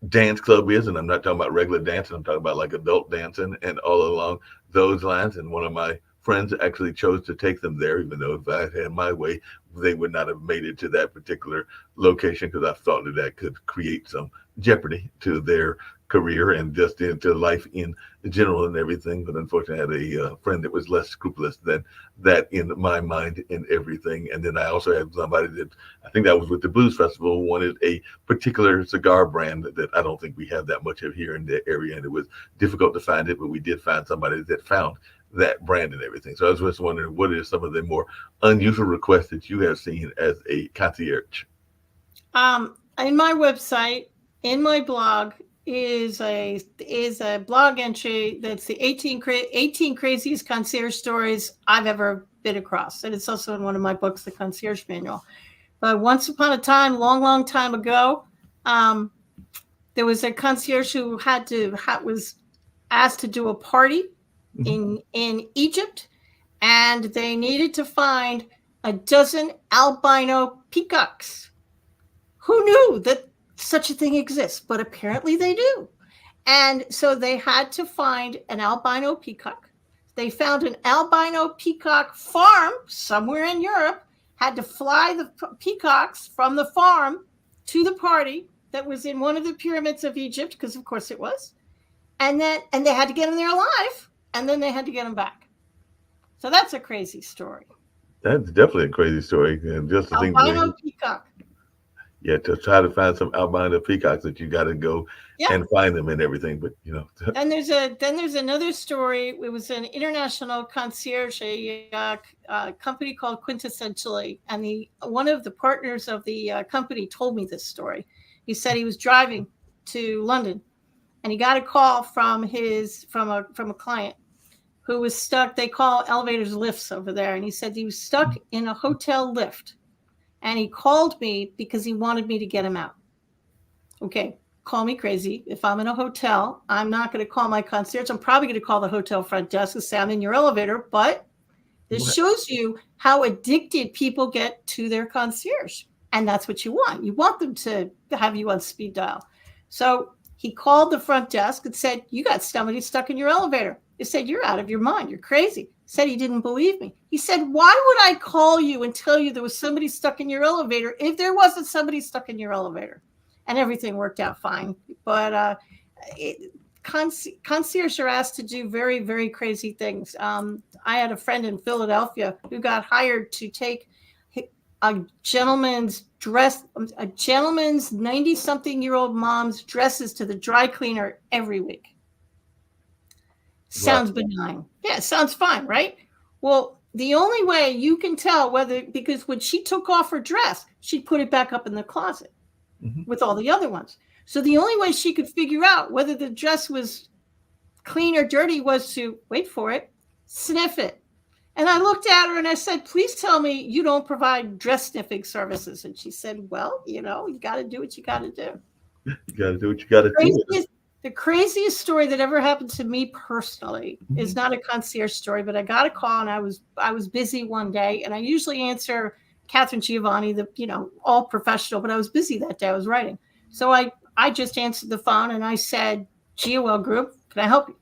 dance club is, and I'm not talking about regular dancing, I'm talking about like adult dancing and all along those lines. And one of my friends actually chose to take them there, even though if I had my way, they would not have made it to that particular location, because I thought that could create some jeopardy to their career and just into life in general and everything. But unfortunately, I had a friend that was less scrupulous than that in my mind and everything. And then I also had somebody that, I think that was with the Blues Festival, wanted a particular cigar brand that I don't think we have that much of here in the area, and it was difficult to find it, but we did find somebody that found that brand and everything. So I was just wondering, what are some of the more unusual requests that you have seen as a concierge?
In my website, in my blog, is a blog entry that's the 18 craziest concierge stories I've ever been across, and it's also in one of my books, The Concierge Manual. But once upon a time, long time ago, there was a concierge who was asked to do a party in Egypt, and they needed to find a dozen albino peacocks. Who knew that such a thing exists? But apparently they do. And so they had to find an albino peacock. They found an albino peacock farm somewhere in Europe, had to fly the peacocks from the farm to the party that was in one of the pyramids of Egypt, because of course it was. And they had to get them there alive, and then they had to get them back. So that's a crazy story.
That's definitely a crazy story. And just to think,
albino peacock.
Yeah, to try to find some albino peacocks, that you got to go and find them and everything. But you know,
then there's another story. It was an international concierge, a company called Quintessentially, and one of the partners of the company told me this story. He said he was driving to London, and he got a call from a client who was stuck. They call elevators lifts over there, and he said he was stuck in a hotel lift. And he called me because he wanted me to get him out. Okay, call me crazy. If I'm in a hotel, I'm not going to call my concierge. I'm probably going to call the hotel front desk and say, I'm in your elevator. But this shows you how addicted people get to their concierge. And that's what you want. You want them to have you on speed dial. So he called the front desk and said, you got somebody stuck in your elevator. They said, you're out of your mind. You're crazy. Said he didn't believe me. He said, why would I call you and tell you there was somebody stuck in your elevator if there wasn't somebody stuck in your elevator? and everything worked out fine. But concierge are asked to do very, very crazy things. I had a friend in Philadelphia who got hired to take a gentleman's 90-something-year-old mom's dresses to the dry cleaner every week. Sounds benign. Yeah, it sounds fine, right? Well, the only way you can tell because when she took off her dress, she'd put it back up in the closet with all the other ones. So the only way she could figure out whether the dress was clean or dirty was to, wait for it, sniff it. And I looked at her and I said, please tell me you don't provide dress sniffing services. And she said, well, you got to do what you got to do.
You got to do what you got to do.
The craziest story that ever happened to me personally is not a concierge story, but I got a call and I was busy one day, and I usually answer Catherine Giovanni, all professional, but I was busy that day. I was writing. So I just answered the phone and I said, GOL Group, can I help you?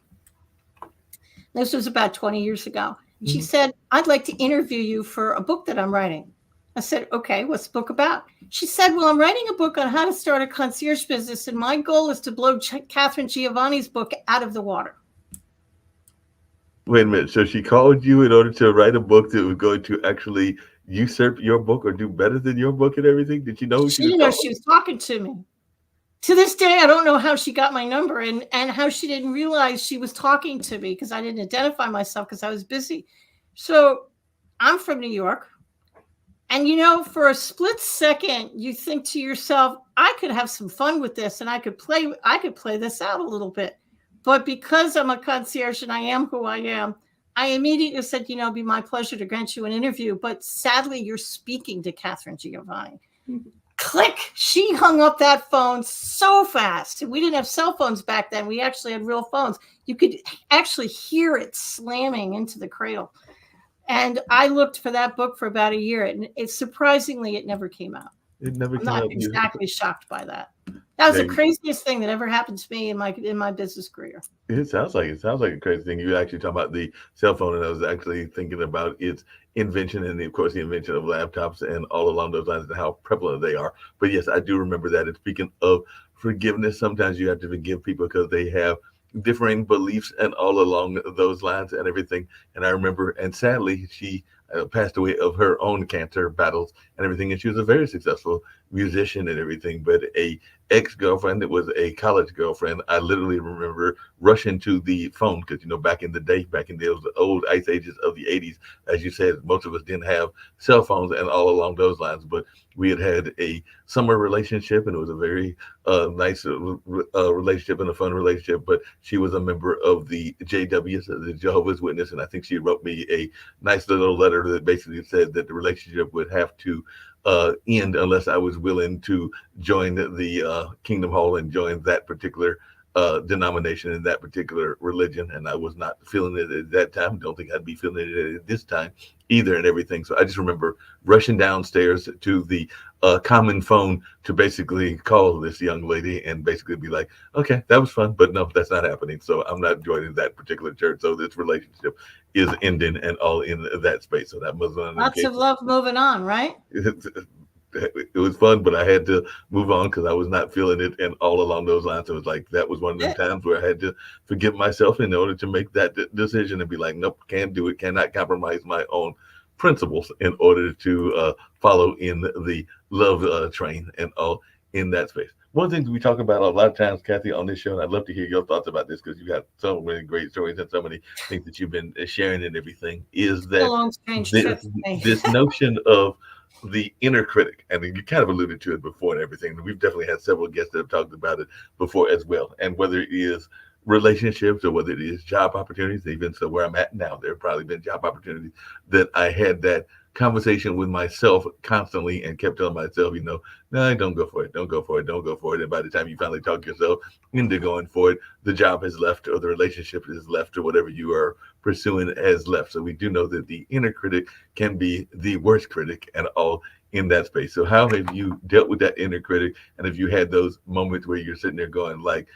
This was about 20 years ago. She said, I'd like to interview you for a book that I'm writing. I said, okay, what's the book about? She said, well, I'm writing a book on how to start a concierge business, and my goal is to blow Catherine Giovanni's book out of the water.
Wait a minute. So she called you in order to write a book that was going to actually usurp your book or do better than your book and everything? Did you know who
she didn't know she was talking to me? To this day, I don't know how she got my number and how she didn't realize she was talking to me, because I didn't identify myself because I was busy. So I'm from New York. And, for a split second, you think to yourself, I could have some fun with this and I could play this out a little bit. But because I'm a concierge and I am who I am, I immediately said, it'd be my pleasure to grant you an interview. But sadly, you're speaking to Catherine Giovanni. Click. She hung up that phone so fast. We didn't have cell phones back then. We actually had real phones. You could actually hear it slamming into the cradle. And I looked for that book for about a year, and surprisingly, it never came out.
It never
I'm
came out.
not exactly shocked by that. That was the craziest thing that ever happened to me in my business career.
It sounds like a crazy thing. You actually talking about the cell phone, and I was actually thinking about its invention and, of course, the invention of laptops and all along those lines and how prevalent they are. But yes, I do remember that. And speaking of forgiveness, sometimes you have to forgive people because they have differing beliefs and all along those lines and everything. And I remember, and sadly, she passed away of her own cancer battles and everything. And she was a very successful musician and everything, but a ex-girlfriend that was a college girlfriend, I literally remember rushing to the phone because, back in those old ice ages of the 80s, as you said, most of us didn't have cell phones and all along those lines, but we had a summer relationship, and it was a very nice relationship and a fun relationship. But she was a member of the JWs, the Jehovah's Witness, and I think she wrote me a nice little letter that basically said that the relationship would have to end unless I was willing to join the Kingdom Hall and join that particular denomination and that particular religion. And I was not feeling it at that time. Don't think I'd be feeling it at this time either and everything. So I just remember rushing downstairs to the common phone to basically call this young lady and basically be like, okay, that was fun, but no, that's not happening. So I'm not joining that particular church. So this relationship is ending and all in that space. So that was
lots of love moving on, right?
It was fun, but I had to move on because I was not feeling it. And all along those lines, it was like, that was one of the times where I had to forgive myself in order to make that decision and be like, nope, can't do it. Cannot compromise my own principles in order to follow in the love train and all in that space. One of the things we talk about a lot of times, Kathy, on this show, and I'd love to hear your thoughts about this because you got so many great stories and so many things that you've been sharing and everything, is that this notion of the inner critic, and you kind of alluded to it before and everything. We've definitely had several guests that have talked about it before as well. And whether it is relationships or whether it is job opportunities, even so where I'm at now, there have probably been job opportunities that I had that conversation with myself constantly and kept telling myself, no, don't go for it. Don't go for it. Don't go for it. And by the time you finally talk yourself into going for it, the job has left or the relationship is left or whatever you are pursuing has left. So we do know that the inner critic can be the worst critic and all in that space. So how have you dealt with that inner critic? And if you had those moments where you're sitting there going like,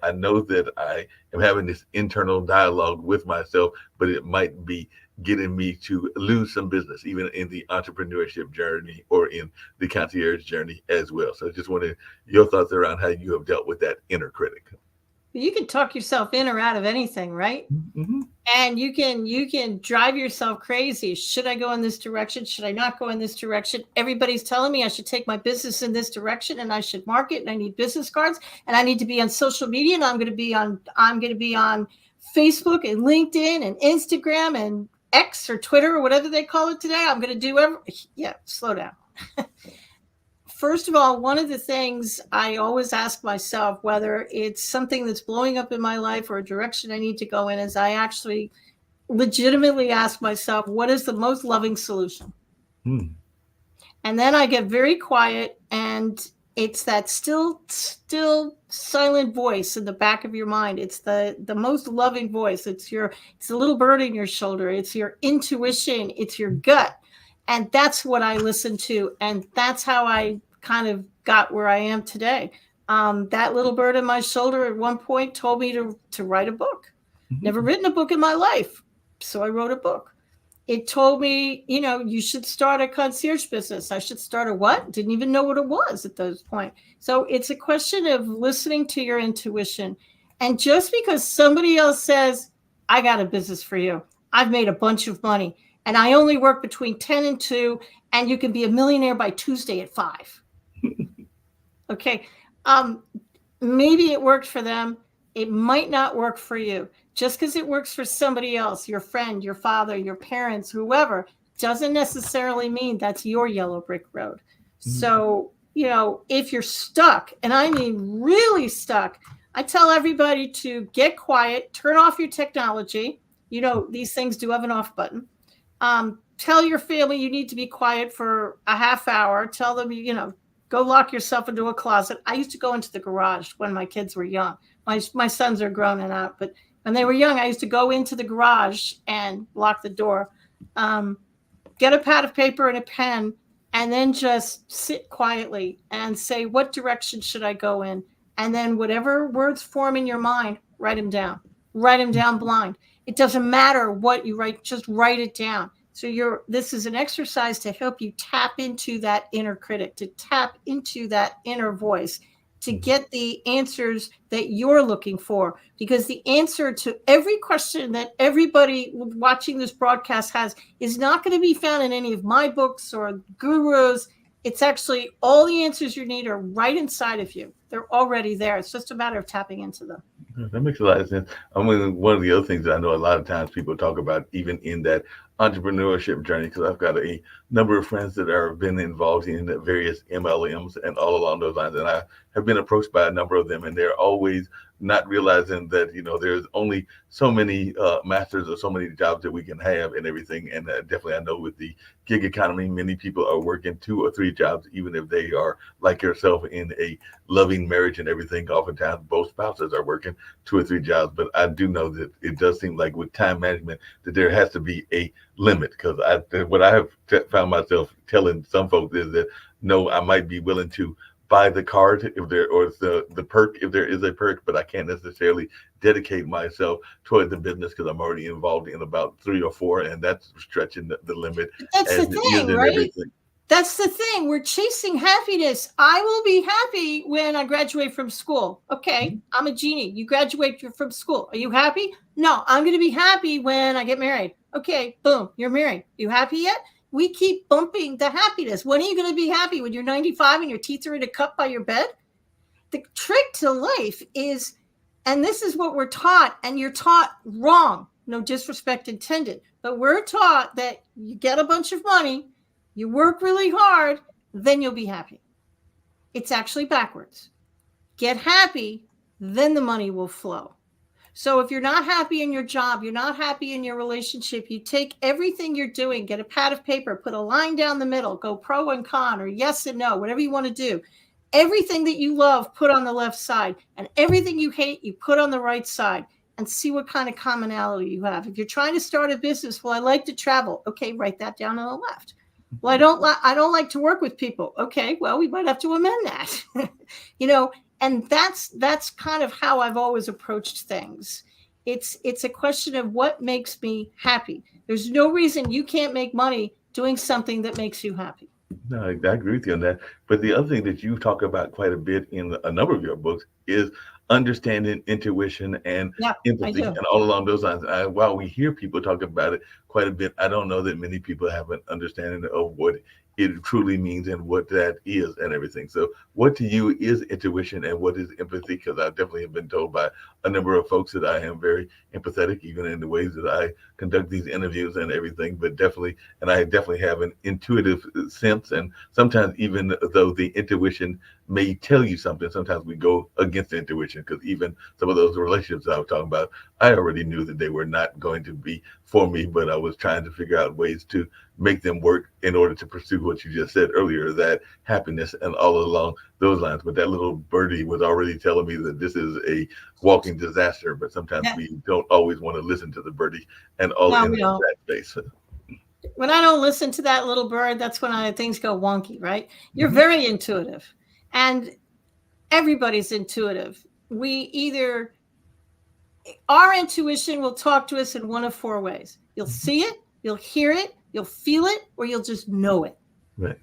I know that I am having this internal dialogue with myself, but it might be getting me to lose some business, even in the entrepreneurship journey or in the concierge journey as well. So I just wanted your thoughts around how you have dealt with that inner critic.
You can talk yourself in or out of anything, right?
Mm-hmm.
And you can drive yourself crazy. Should I go in this direction? Should I not go in this direction? Everybody's telling me I should take my business in this direction, and I should market, and I need business cards, and I need to be on social media, and I'm going to be on Facebook and LinkedIn and Instagram and X or Twitter or whatever they call it today. I'm going to do slow down. First of all, one of the things I always ask myself, whether it's something that's blowing up in my life or a direction I need to go in, is I actually legitimately ask myself, what is the most loving solution? And then I get very quiet, and it's that still silent voice in the back of your mind. It's the most loving voice. It's the little bird in your shoulder. It's your intuition. It's your gut. And that's what I listen to. And that's how I kind of got where I am today. That little bird in my shoulder at one point told me to write a book. Never written a book in my life. So I wrote a book. It told me, you should start a concierge business. I should start a what? Didn't even know what it was at those point. So it's a question of listening to your intuition. And just because somebody else says, I got a business for you, I've made a bunch of money, and I only work between 10 and 2, and you can be a millionaire by Tuesday at 5. Okay. Maybe it worked for them. It might not work for you. Just because it works for somebody else, your friend, your father, your parents, whoever, doesn't necessarily mean that's your yellow brick road. So, if you're stuck, and I mean really stuck, I tell everybody to get quiet, turn off your technology. These things do have an off button. Tell your family you need to be quiet for a half hour. Tell them, go lock yourself into a closet. I used to go into the garage when my kids were young. My sons are grown and out, but when they were young, I used to go into the garage and lock the door, get a pad of paper and a pen, and then just sit quietly and say, what direction should I go in? And then whatever words form in your mind, write them down. Write them down blind. It doesn't matter what you write, just write it down. So this is an exercise to help you tap into that inner critic, to tap into that inner voice, to get the answers that you're looking for. Because the answer to every question that everybody watching this broadcast has is not going to be found in any of my books or gurus. It's actually all the answers you need are right inside of you. They're already there. It's just a matter of tapping into them.
That makes a lot of sense. I mean, one of the other things that I know a lot of times people talk about, even in that entrepreneurship journey, because I've got a number of friends that have been involved in various MLMs and all along those lines, and I have been approached by a number of them, and they're always not realizing that there's only so many masters or so many jobs that we can have and everything. And definitely, I know with the gig economy, many people are working 2 or 3 jobs, even if they are like yourself in a loving marriage and everything. Oftentimes, both spouses are working 2 or 3 jobs. But I do know that it does seem like with time management that there has to be a limit, because what I have found myself telling some folks is that no, I might be willing to buy the card if there, or the perk if there is a perk, but I can't necessarily dedicate myself toward the business because I'm already involved in about 3 or 4, and that's stretching the limit.
That's the thing, right?
Everything.
That's the thing. We're chasing happiness. I will be happy when I graduate from school. Okay, I'm a genie. You graduate from school. Are you happy? No, I'm going to be happy when I get married. Okay, boom, you're married. You happy yet? We keep bumping the happiness. When are you going to be happy? When you're 95 and your teeth are in a cup by your bed? The trick to life is, and this is what we're taught, and you're taught wrong. No disrespect intended, but we're taught that you get a bunch of money, you work really hard, then you'll be happy. It's actually backwards. Get happy, then the money will flow. So if you're not happy in your job, you're not happy in your relationship, you take everything you're doing, get a pad of paper, put a line down the middle, go pro and con or yes and no, whatever you want to do. Everything that you love, put on the left side, and everything you hate, you put on the right side, and see what kind of commonality you have. If you're trying to start a business, well, I like to travel. Okay, write that down on the left. Well, I don't like to work with people. Okay, well, we might have to amend that. And that's kind of how I've always approached things. It's a question of what makes me happy. There's no reason you can't make money doing something that makes you happy.
No, I agree with you on that. But the other thing that you talk about quite a bit in a number of your books is understanding intuition and
Yeah, I
empathy,
do.
and all along those lines. While we hear people talk about it quite a bit, I don't know that many people have an understanding of what it truly means and what that is and everything. So, what to you is intuition and what is empathy? Because I definitely have been told by a number of folks that I am very empathetic, even in the ways that I conduct these interviews and everything. But definitely, and I definitely have an intuitive sense. And sometimes, even though the intuition may tell you something, sometimes we go against the intuition, because even some of those relationships I was talking about, I already knew that they were not going to be for me, but I was trying to figure out ways to make them work in order to pursue what you just said earlier, that happiness and all along those lines. But that little birdie was already telling me that this is a walking disaster, but sometimes
Yeah.
we don't always want to listen to the birdie and all
No,
in
we don't.
that space.
When I don't listen to that little bird, that's when things go wonky, right? You're
Mhm.
very intuitive, and everybody's intuitive. Our intuition will talk to us in one of four ways. You'll see it, you'll hear it, you'll feel it, or you'll just know it.
Right.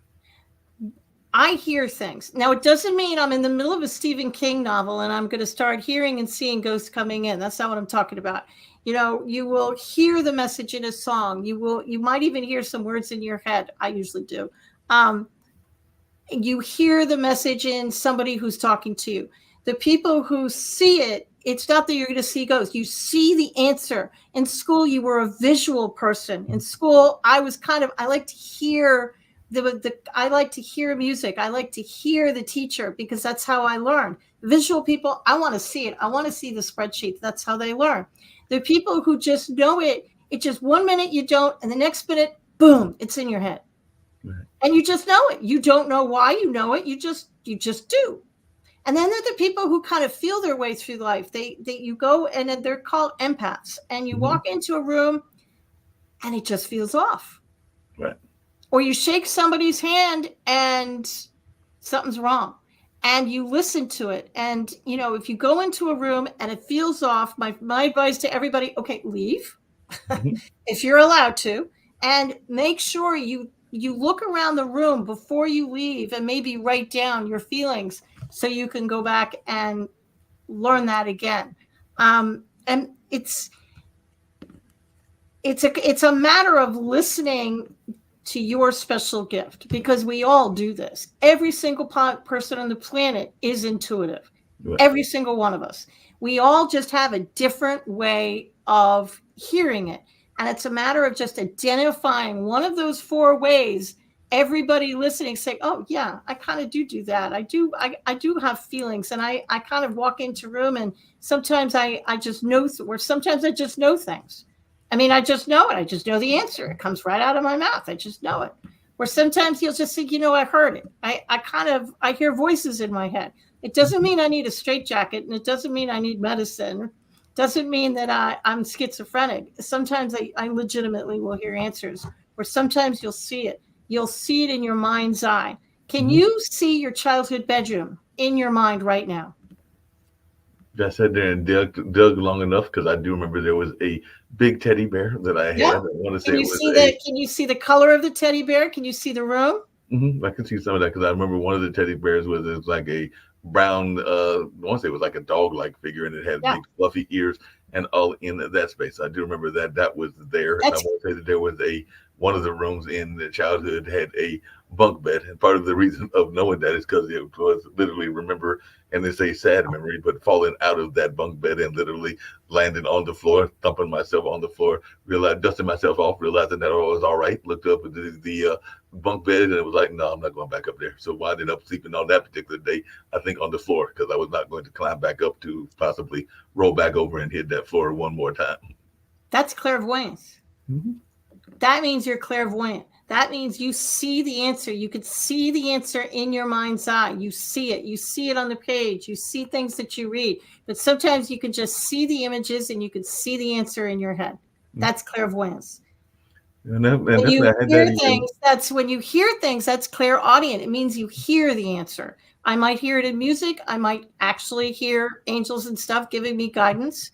I hear things. Now, it doesn't mean I'm in the middle of a Stephen King novel and I'm going to start hearing and seeing ghosts coming in. That's not what I'm talking about. You will hear the message in a song. You might even hear some words in your head. I usually do. You hear the message in somebody who's talking to you. The people who see it, it's not that you're going to see ghosts. You see the answer. In school, you were a visual person. In school, I like to hear I like to hear music. I like to hear the teacher, because that's how I learn. Visual people, I want to see it. I want to see the spreadsheet. That's how they learn. The people who just know it, it's just 1 minute you don't, and the next minute, boom, it's in your head. Right. And you just know it. You don't know why you know it. You just do. And then there are the people who kind of feel their way through life. You go, and then they're called empaths. And you walk into a room and it just feels off.
Right.
Or you shake somebody's hand and something's wrong. And you listen to it. And, if you go into a room and it feels off, my advice to everybody, okay, leave if you're allowed to, and make sure you look around the room before you leave and maybe write down your feelings so you can go back and learn that again. And it's a matter of listening to your special gift, because we all do this. Every single person on the planet is intuitive. Right. Every single one of us. We all just have a different way of hearing it. And it's a matter of just identifying one of those four ways. Everybody listening say, oh yeah, I kind of do that. I do have feelings, and I kind of walk into a room, and sometimes I just know, or sometimes I just know things. I mean, I just know it. I just know the answer. It comes right out of my mouth. I just know it. Or sometimes you'll just think, I heard it. I hear voices in my head. It doesn't mean I need a straitjacket, and it doesn't mean I need medicine. It doesn't mean that I'm schizophrenic. Sometimes I legitimately will hear answers. Or sometimes you'll see it. You'll see it in your mind's eye. Can you see your childhood bedroom in your mind right now?
I sat there and dug long enough, because I do remember there was a big teddy bear that I had.
Yeah.
I want to say
Can you see the color of the teddy bear? Can you see the room?
I can see some of that, because I remember one of the teddy bears was like a brown, I want to say it was like a dog-like figure, and it had big fluffy ears and all in that space. I do remember that was there. And I want to say that there was one of the rooms in the childhood had a bunk bed, and part of the reason of knowing that is because it was literally, remember, and it's a sad memory, but falling out of that bunk bed and literally landing on the floor, thumping myself on the floor, dusting myself off, realizing that I was all right, looked up at the bunk bed, and it was like, no, I'm not going back up there. So I ended up sleeping on that particular day, I think, on the floor, because I was not going to climb back up to possibly roll back over and hit that floor one more time.
That's clairvoyance. That means you're clairvoyant. That means you see the answer. You could see the answer in your mind's eye. You see it. You see it on the page. You see things that you read. But sometimes you can just see the images, and you can see the answer in your head. That's clairvoyance. When you hear things, that's clairaudient. It means you hear the answer. I might hear it in music. I might actually hear angels and stuff giving me guidance.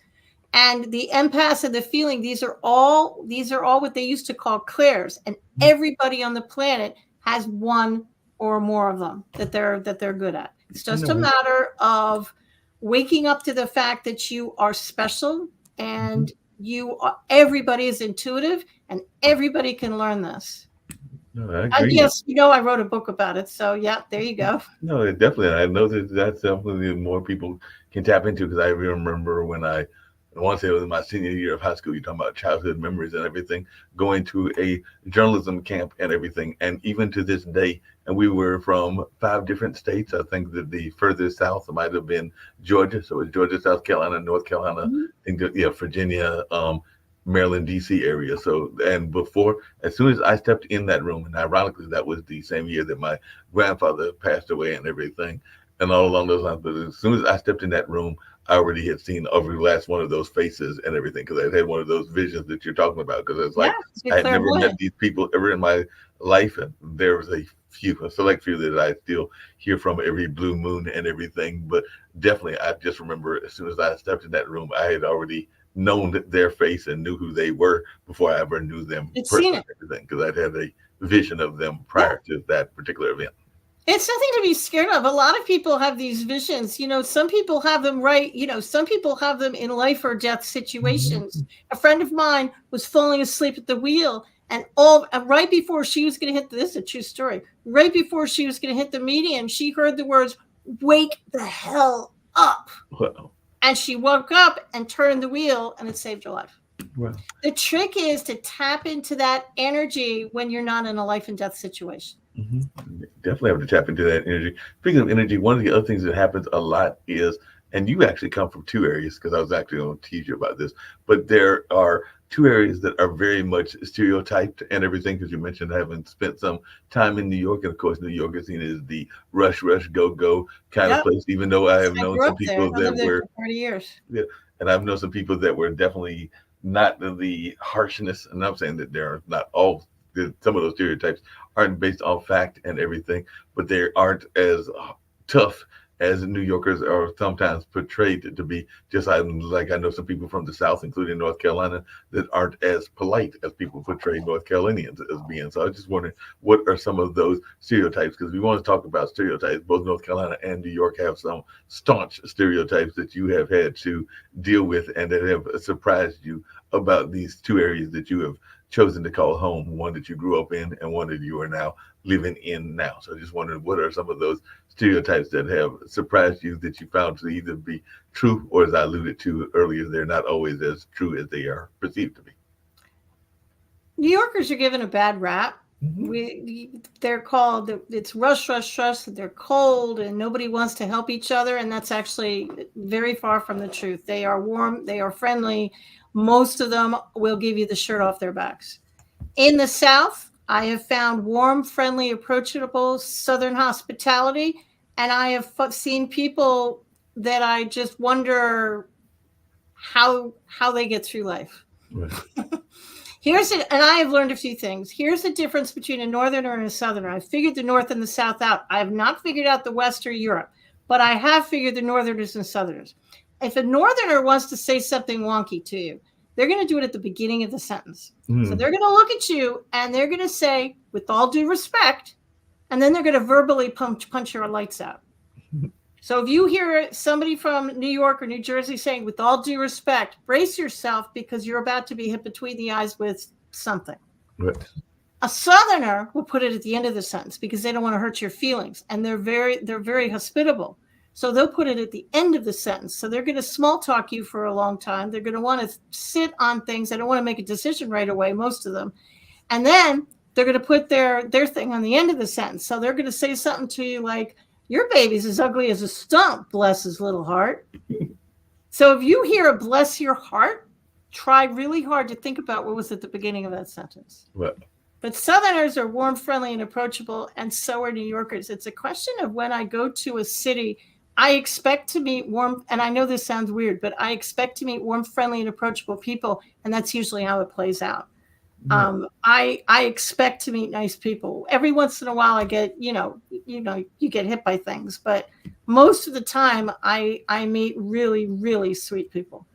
And the empaths and the feeling, these are all what they used to call clairs. And everybody on the planet has one or more of them that they're good at. It's just a matter of waking up to the fact that you are special, and everybody is intuitive, and everybody can learn this.
No, I agree.
Yes, I wrote a book about it. So yeah, there you go.
No, definitely. I know that's definitely more people can tap into, because I remember when I want to say it was my senior year of high school, you're talking about childhood memories and everything, going to a journalism camp and everything. And even to this day, and we were from 5 different states. I think that the furthest south might have been Georgia. So it's Georgia, South Carolina, North Carolina, I think that, Virginia, Maryland, DC area. So, and as soon as I stepped in that room, and ironically, that was the same year that my grandfather passed away and everything, and all along those lines. But as soon as I stepped in that room, I already had seen every last one of those faces and everything, because I had one of those visions that you're talking about. Because it's like, I had never met these people ever in my life, and there was a select few that I still hear from every blue moon and everything. But definitely, I just remember as soon as I stepped in that room, I had already known their face and knew who they were before I ever knew them personally, and everything, because I'd had a vision of them prior to that particular event.
It's nothing to be scared of. A lot of people have these visions. Some people have them some people have them in life or death situations. A friend of mine was falling asleep at the wheel, and right before she was going to hit, this is a true story, right before she was going to hit the median, she heard the words, "Wake the hell up."
Wow.
And she woke up and turned the wheel, and it saved her life.
Wow.
The trick is to tap into that energy when you're not in a life and death situation.
Definitely have to tap into that energy. Speaking of energy, one of the other things that happens a lot is, and you actually come from 2 areas, because I was actually going to teach you about this, but there are 2 areas that are very much stereotyped and everything, because you mentioned having spent some time in New York, and of course New York is seen as the rush, go kind of place, even though I have known some people that were
for 30 years.
Yeah, and I've known some people that were definitely not the harshness, and I'm saying that there are not all, some of those stereotypes aren't based on fact and everything, but they aren't as tough as New Yorkers are sometimes portrayed to be. Just like I know some people from the South, including North Carolina, that aren't as polite as people portray North Carolinians as being. So I was just wondering, what are some of those stereotypes? Because we want to talk about stereotypes. Both North Carolina and New York have some staunch stereotypes that you have had to deal with and that have surprised you about these 2 areas that you have chosen to call home, one that you grew up in and one that you are now living in now. So I just wondered, what are some of those stereotypes that have surprised you that you found to either be true, or, as I alluded to earlier, they're not always as true as they are perceived to be?
New Yorkers are given a bad rap. They're called, it's rush, they're cold, and nobody wants to help each other, and that's actually very far from the truth. They are warm, they are friendly. Most of them will give you the shirt off their backs. In the South, I have found warm, friendly, approachable Southern hospitality, and I have seen people that I just wonder how they get through life.
Right.
And I have learned a few things. Here's the difference between a Northerner and a Southerner. I figured the North and the South out. I have not figured out the West or Europe, but I have figured the Northerners and Southerners. If a Northerner wants to say something wonky to you, they're going to do it at the beginning of the sentence. So they're going to look at you and they're going to say, "With all due respect," and then they're going to verbally punch your lights out. So if you hear somebody from New York or New Jersey saying, "With all due respect," brace yourself, because you're about to be hit between the eyes with something.
Right.
A Southerner will put it at the end of the sentence because they don't want to hurt your feelings, and they're very hospitable. So they'll put it at the end of the sentence. So they're going to small talk you for a long time. They're going to want to sit on things. They don't want to make a decision right away, most of them. And then they're going to put their thing on the end of the sentence. So they're going to say something to you like, "Your baby's as ugly as a stump, bless his little heart." So if you hear a "bless your heart," try really hard to think about what was at the beginning of that sentence.
Right.
But Southerners are warm, friendly, and approachable, and so are New Yorkers. It's a question of, when I go to a city, I expect to meet warm, and I know this sounds weird, but I expect to meet warm, friendly, and approachable people, and that's usually how it plays out. I expect to meet nice people. Every once in a while, I get, you get hit by things, but most of the time, I meet really, really sweet people.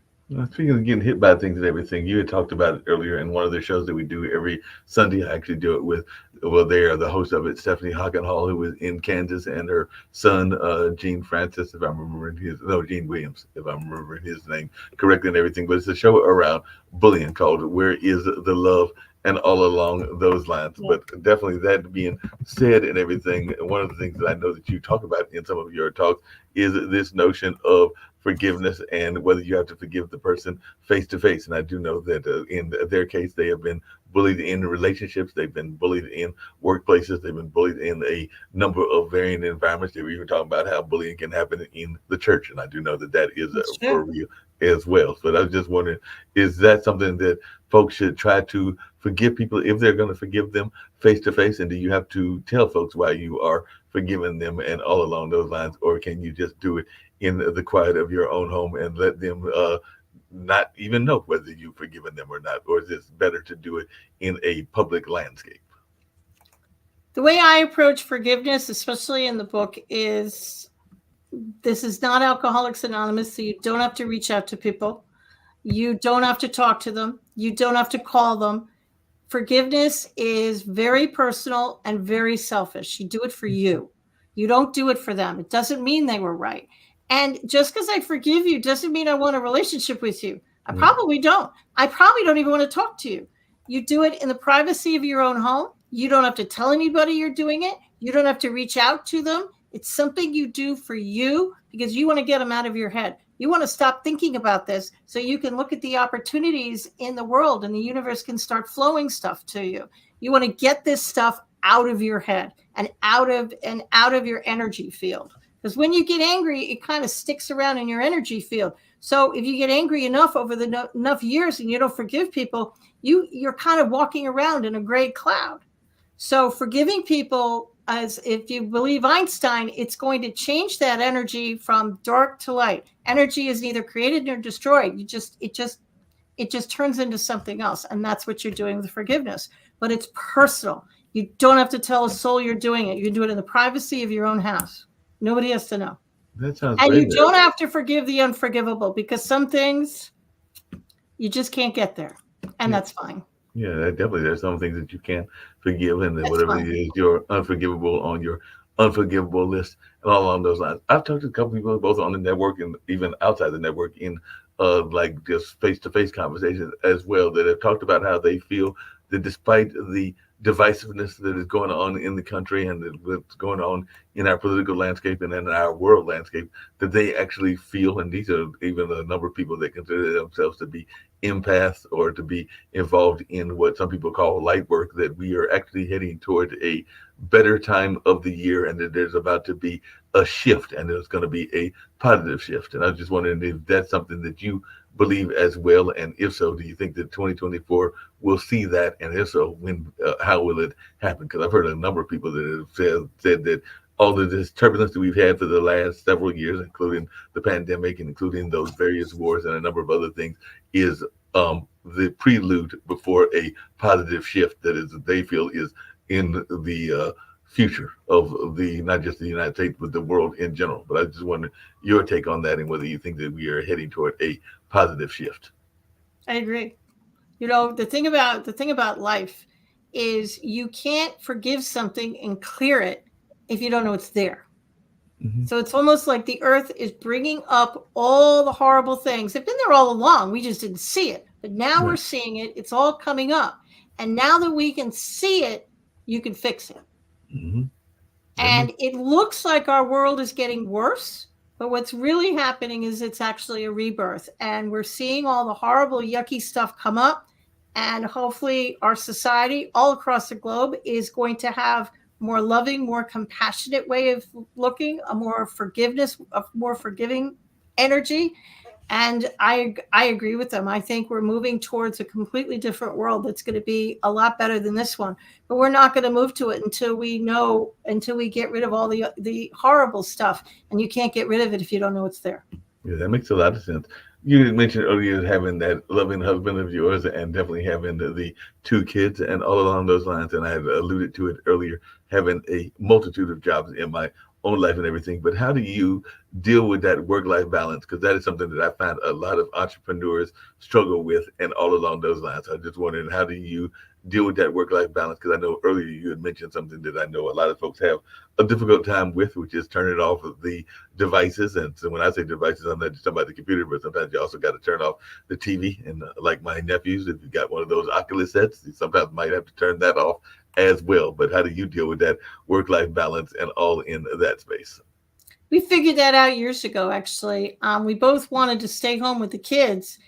Speaking of getting hit by things and everything, you had talked about it earlier in one of the shows that we do every Sunday. I actually do it with, well, they are the host of it, Stephanie Hockenhall, who was in Kansas, and her son, Gene Francis, if I'm remembering Gene Williams, if I'm remembering his name correctly and everything. But it's a show around bullying called Where Is the Love? And all along those lines.
Yeah.
But definitely that being said and everything, one of the things that I know that you talk about in some of your talks is this notion of forgiveness and whether you have to forgive the person face to face. And I do know that in their case, they have been bullied in relationships, they've been bullied in workplaces, they've been bullied in a number of varying environments. They were even talking about how bullying can happen in the church. And I do know that that is for real as well. So I was just wondering, is that something that folks should try to forgive people if they're going to forgive them face to face? And do you have to tell folks why you are forgiving them and all along those lines? Or can you just do it in the quiet of your own home and let them not even know whether you've forgiven them or not? Or is it better to do it in a public landscape?
The way I approach forgiveness, especially in the book, is this is not Alcoholics Anonymous, so you don't have to reach out to people. You don't have to talk to them. You don't have to call them. Forgiveness is very personal and very selfish. You do it for you. You don't do it for them. It doesn't mean they were right. And just because I forgive you doesn't mean I want a relationship with you. I probably don't. I probably don't even want to talk to you. You do it in the privacy of your own home. You don't have to tell anybody you're doing it. You don't have to reach out to them. It's something you do for you because you want to get them out of your head. You want to stop thinking about this so you can look at the opportunities in the world and the universe can start flowing stuff to you. You want to get this stuff out of your head and out of your energy field. Because when you get angry, it kind of sticks around in your energy field. So if you get angry enough over enough years and you don't forgive people, you're kind of walking around in a gray cloud. So forgiving people, as if you believe Einstein, it's going to change that energy from dark to light. Energy is neither created nor destroyed. It just turns into something else. And that's what you're doing with forgiveness. But it's personal. You don't have to tell a soul you're doing it. You can do it in the privacy of your own house. Nobody has to know.
That sounds
and
great.
You don't have to forgive the unforgivable because some things you just can't get there. And that's fine.
Yeah, definitely. There's some things that you can't forgive, and then
That's
whatever
fine.
it is, you're unforgivable on your unforgivable list, and all along those lines. I've talked to a couple people, both on the network and even outside the network, in like just face-to-face conversations as well, that have talked about how they feel that despite the divisiveness that is going on in the country and what's going on in our political landscape and in our world landscape, that they actually feel, and these are even a number of people that consider themselves to be empaths or to be involved in what some people call light work, that we are actually heading toward a better time of the year and that there's about to be a shift and there's going to be a positive shift. And I was just wondering if that's something that you believe as well, and if so, do you think that 2024 will see that, and if so, when, how will it happen? Because I've heard a number of people that have said that all of this turbulence that we've had for the last several years, including the pandemic and including those various wars and a number of other things, is the prelude before a positive shift that is, they feel, is in the future of the, not just the United States, but the world in general. But I just wonder your take on that and whether you think that we are heading toward a positive shift.
I agree. You know, the thing about life is you can't forgive something and clear it if you don't know it's there. Mm-hmm. So it's almost like the earth is bringing up all the horrible things. They've been there all along. We just didn't see it. But now we're seeing it. It's all coming up. And now that we can see it, you can fix it. Mm-hmm. And it looks like our world is getting worse. But what's really happening is it's actually a rebirth. And we're seeing all the horrible, yucky stuff come up. And hopefully our society all across the globe is going to have more loving, more compassionate way of looking, a more forgiving energy. And I agree with them. I think we're moving towards a completely different world that's going to be a lot better than this one. But we're not going to move to it until we get rid of all the horrible stuff. And you can't get rid of it if you don't know it's there.
Yeah, that makes a lot of sense. You mentioned earlier having that loving husband of yours and definitely having the two kids and all along those lines. And I had alluded to it earlier, having a multitude of jobs in my own life and everything. But how do you deal with that work-life balance? Because that is something that I find a lot of entrepreneurs struggle with, and all along those lines. I just wondering, how do you deal with that work-life balance? Because I know earlier you had mentioned something that I know a lot of folks have a difficult time with, which is turning off of the devices. And so when I say devices, I'm not just talking about the computer, but sometimes you also got to turn off the TV. And like my nephews, if you got one of those Oculus sets, you sometimes might have to turn that off as well. But how do you deal with that work-life balance and all in that space?
We figured that out years ago, actually. We both wanted to stay home with the kids,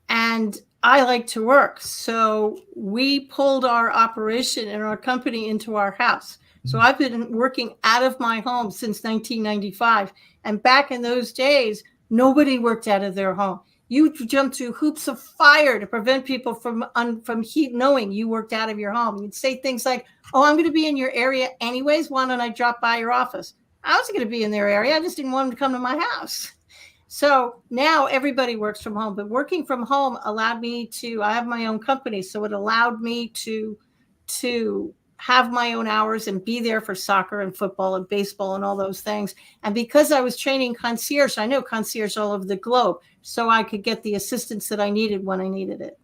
and I like to work. So we pulled our operation and our company into our house. So I've been working out of my home since 1995. And back in those days, nobody worked out of their home. You jumped through hoops of fire to prevent people from heat, knowing you worked out of your home. You'd say things like, "Oh, I'm going to be in your area anyways. Why don't I drop by your office?" I wasn't going to be in their area. I just didn't want them to come to my house. So now everybody works from home, but working from home allowed me to, I have my own company. So it allowed me to have my own hours and be there for soccer and football and baseball and all those things. And because I was training concierge, I know concierge all over the globe, so I could get the assistance that I needed when I needed it.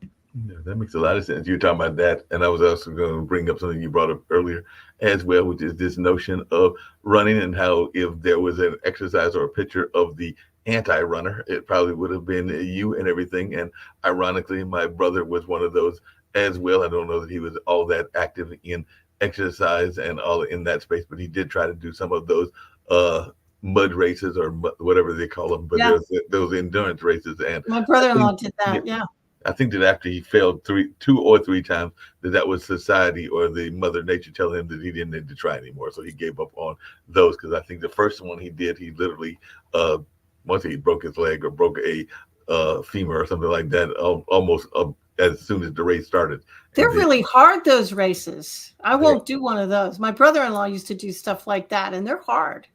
Yeah, that makes a lot of sense. You're talking about that, and I was also going to bring up something you brought up earlier as well, which is this notion of running, and how if there was an exercise or a picture of the anti-runner, it probably would have been you and everything. And ironically, my brother was one of those as well. I don't know that he was all that active in exercise and all in that space, but he did try to do some of those mud races or whatever they call them, but
Yeah.
those endurance races. And
My brother-in-law did that.
yeah,
Yeah.
I think that after he failed two or three times, that was society or the Mother Nature telling him that he didn't need to try anymore. So he gave up on those, because I think the first one he did, he literally once he broke his leg or broke a femur or something like that, almost as soon as the race started.
They're
And then,
really hard, those races. I won't do one of those. My brother-in-law used to do stuff like that, and they're hard.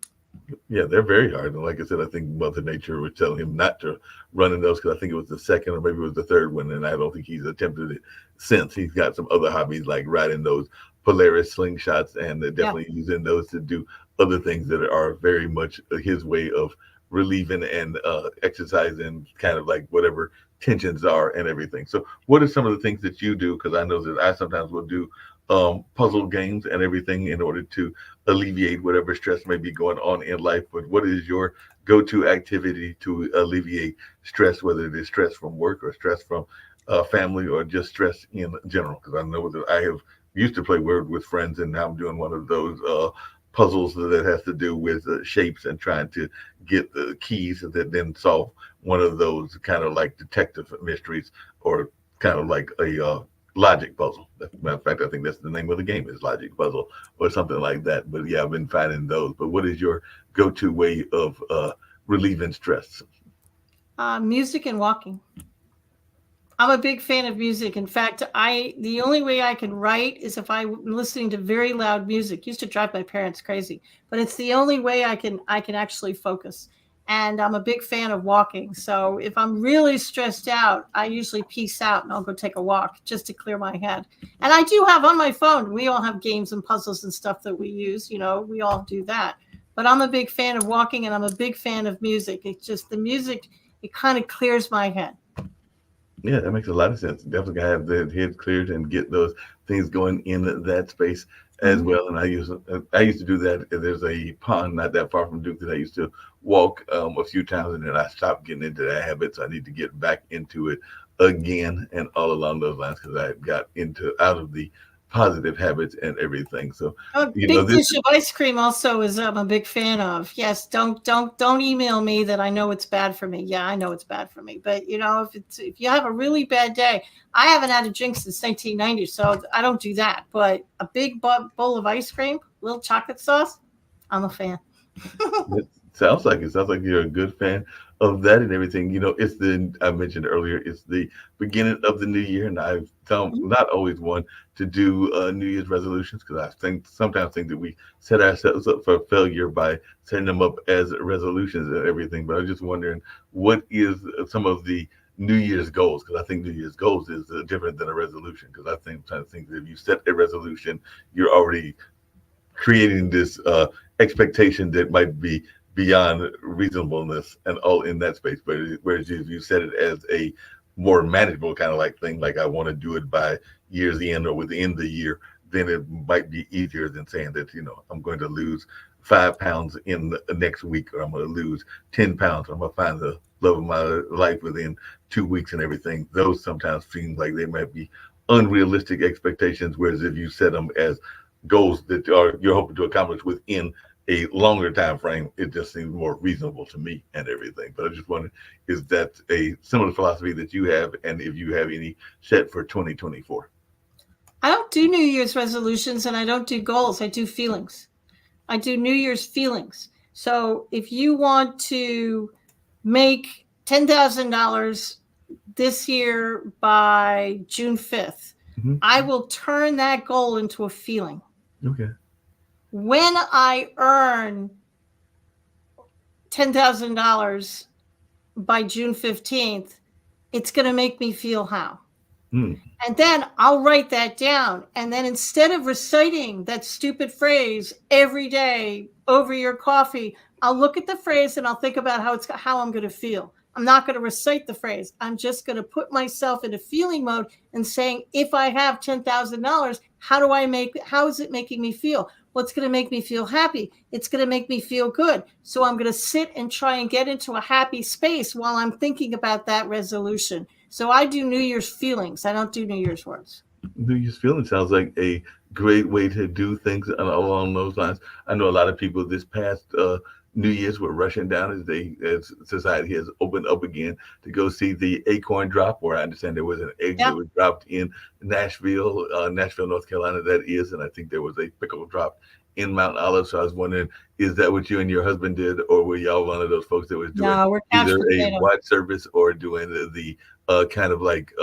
yeah, they're very hard. And like I said, I think Mother Nature was telling him not to run in those, because I think it was the second or maybe it was the third one. And I don't think he's attempted it since. He's got some other hobbies like riding those Polaris slingshots, and definitely using those to do other things that are very much his way of relieving and exercising kind of like whatever tensions are and everything. So what are some of the things that you do? Because I know that I sometimes will do puzzle games and everything in order to alleviate whatever stress may be going on in life. But what is your go-to activity to alleviate stress, whether it is stress from work or stress from family or just stress in general? Because I know that I have used to play Word with friends, and now I'm doing one of those puzzles that has to do with shapes and trying to get the keys that then solve one of those kind of like detective mysteries, or kind of like a logic puzzle. Matter of fact, I think that's the name of the game, is logic puzzle or something like that. But yeah, I've been finding those. But what is your go-to way of relieving stress?
Music and walking. I'm a big fan of music. In fact, the only way I can write is if I'm listening to very loud music. It used to drive my parents crazy, but it's the only way I can actually focus. And I'm a big fan of walking. So if I'm really stressed out, I usually peace out and I'll go take a walk just to clear my head. And I do have on my phone, we all have games and puzzles and stuff that we use, we all do that. But I'm a big fan of walking, and I'm a big fan of music. It's just the music, it kind of clears my head.
Yeah, that makes a lot of sense. Definitely gotta have the head cleared and get those things going in that space as well. And I used to do that. There's a pond not that far from Duke that I used to walk a few times, and then I stopped getting into that habit. So I need to get back into it again, and all along those lines, because I got out of the positive habits and everything. So
Big dish of ice cream also is I'm a big fan of. Yes, don't email me that I know it's bad for me. Yeah, I know it's bad for me, but if you have a really bad day, I haven't had a drink since 1990, so I don't do that. But a big bowl of ice cream, little chocolate sauce, I'm a fan.
It sounds like you're a good fan of that and everything. I mentioned earlier, it's the beginning of the new year, and I've not always one to do New Year's resolutions, because I sometimes think that we set ourselves up for failure by setting them up as resolutions and everything. But I'm just wondering, what is some of the New Year's goals? Because I think New Year's goals is different than a resolution. Because I think that if you set a resolution, you're already creating this expectation that might be beyond reasonableness and all in that space. But whereas if you set it as a more manageable kind of like thing, like I want to do it by year's end or within the year, then it might be easier than saying that, I'm going to lose 5 pounds in the next week, or I'm going to lose 10 pounds. I'm going to find the love of my life within 2 weeks and everything. Those sometimes seem like they might be unrealistic expectations. Whereas if you set them as goals that you're hoping to accomplish within a longer time frame, it just seems more reasonable to me and everything. But I just wondered, is that a similar philosophy that you have, and if you have any set for 2024?
I don't do New Year's resolutions, and I don't do goals. I do feelings. I do New Year's feelings. So if you want to make $10,000 this year by June 5th, I will turn that goal into a feeling.
Okay.
When I earn $10,000 by June 15th, it's going to make me feel how. And then I'll write that down. And then instead of reciting that stupid phrase every day over your coffee, I'll look at the phrase and I'll think about how I'm going to feel. I'm not going to recite the phrase. I'm just going to put myself into feeling mode and saying, if I have $10,000, how is it making me feel? What's going to make me feel happy? It's going to make me feel good. So I'm going to sit and try and get into a happy space while I'm thinking about that resolution. So I do New Year's feelings. I don't do New Year's words.
New Year's feelings sounds like a great way to do things along those lines. I know a lot of people this past New Year's were rushing down as society has opened up again to go see the acorn drop, where I understand there was an egg that was dropped in Nashville, North Carolina, that is. And I think there was a pickle drop in Mount Olive. So I was wondering, is that what you and your husband did, or were y'all one of those folks that was doing either a watch service or doing the kind of like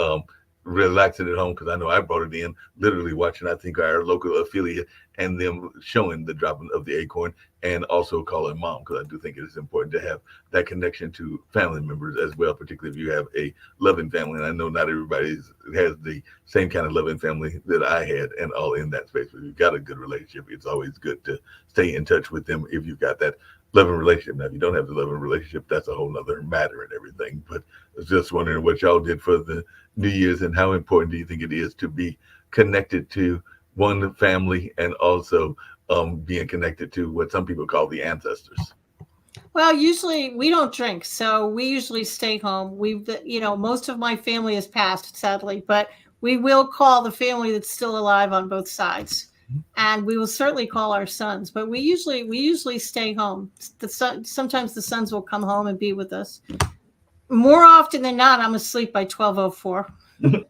relaxing at home? Because I know I brought it in, literally watching, I think, our local affiliate and them showing the dropping of the acorn, and also calling mom, because I do think it is important to have that connection to family members as well, particularly if you have a loving family. And I know not everybody has the same kind of loving family that I had, and all in that space. But if you've got a good relationship, it's always good to stay in touch with them if you've got that loving relationship. Now, if you don't have the loving relationship, that's a whole nother matter and everything. But I was just wondering what y'all did for the New Year's, and how important do you think it is to be connected to one family, and also being connected to what some people call the ancestors?
Well, usually we don't drink, so we usually stay home. Most of my family has passed, sadly, but we will call the family that's still alive on both sides. And we will certainly call our sons, but we usually stay home. Sometimes the sons will come home and be with us. More often than not, I'm asleep by 12:04.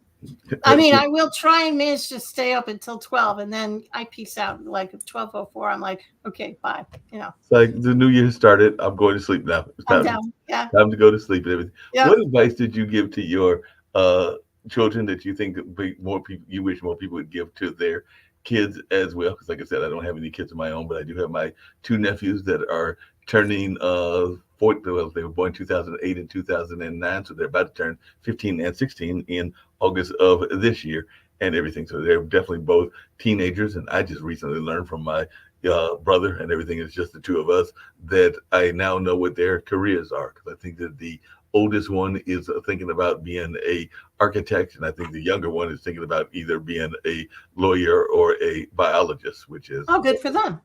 I mean, I will try and manage to stay up until 12, and then I peace out. Like at 12:04, I'm like, okay, bye.
It's like the New Year started. I'm going to sleep now. It's time, time to go to sleep and everything. Yeah. What advice did you give to your children that you think you wish more people would give to their kids as well? Because like I said, I don't have any kids of my own, but I do have my two nephews that are turning 40. Well, they were born 2008 and 2009, so they're about to turn 15 and 16 in August of this year and everything. So they're definitely both teenagers, and I just recently learned from my brother and everything. It's just the two of us that I now know what their careers are, because I think that the oldest one is thinking about being a architect, and I think the younger one is thinking about either being a lawyer or a biologist, which is
good for them.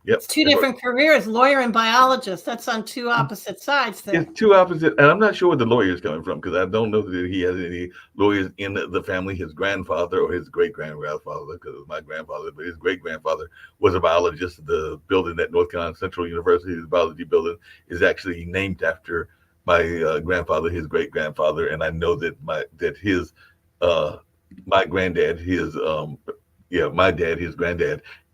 Yep.
It's two different careers, lawyer and biologist. That's on two opposite sides there.
It's two opposite, and I'm not sure where the lawyer is coming from, because I don't know that he has any lawyers in the family. His grandfather or his great-grandfather, because it was my grandfather, but his great-grandfather was a biologist. The building at North Carolina Central University, the biology building, is actually named after my grandfather, his great-grandfather. And I know that my dad, his granddad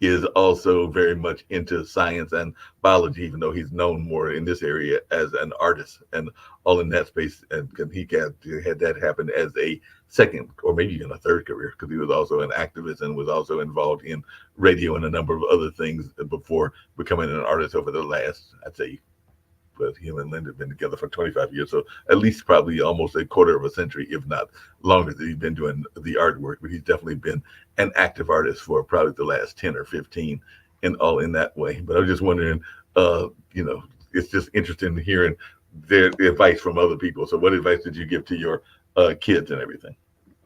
is also very much into science and biology, even though he's known more in this area as an artist and all in that space. And he had that happen as a second or maybe even a third career, because he was also an activist and was also involved in radio and a number of other things before becoming an artist over the last, I'd say, but him and Linda have been together for 25 years. So at least probably almost a quarter of a century, if not longer, that he's been doing the artwork. But he's definitely been an active artist for probably the last 10 or 15 and all in that way. But I was just wondering, you know, it's just interesting hearing their advice from other people. So what advice did you give to your kids and everything?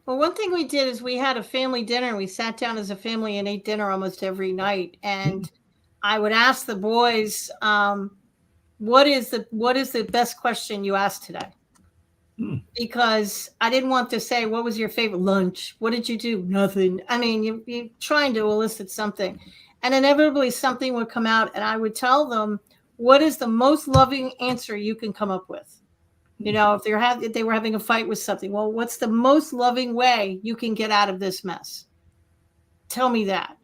Well, one thing we did is we had a family dinner. We sat down as a family and ate dinner almost every night. And I would ask the boys, what is the best question you asked today? Because I didn't want to say, what was your favorite lunch? What did you do? Nothing. I mean, you're trying to elicit something. And inevitably something would come out, and I would tell them, what is the most loving answer you can come up with? You know, if they were having a fight with something, well, what's the most loving way you can get out of this mess? Tell me that.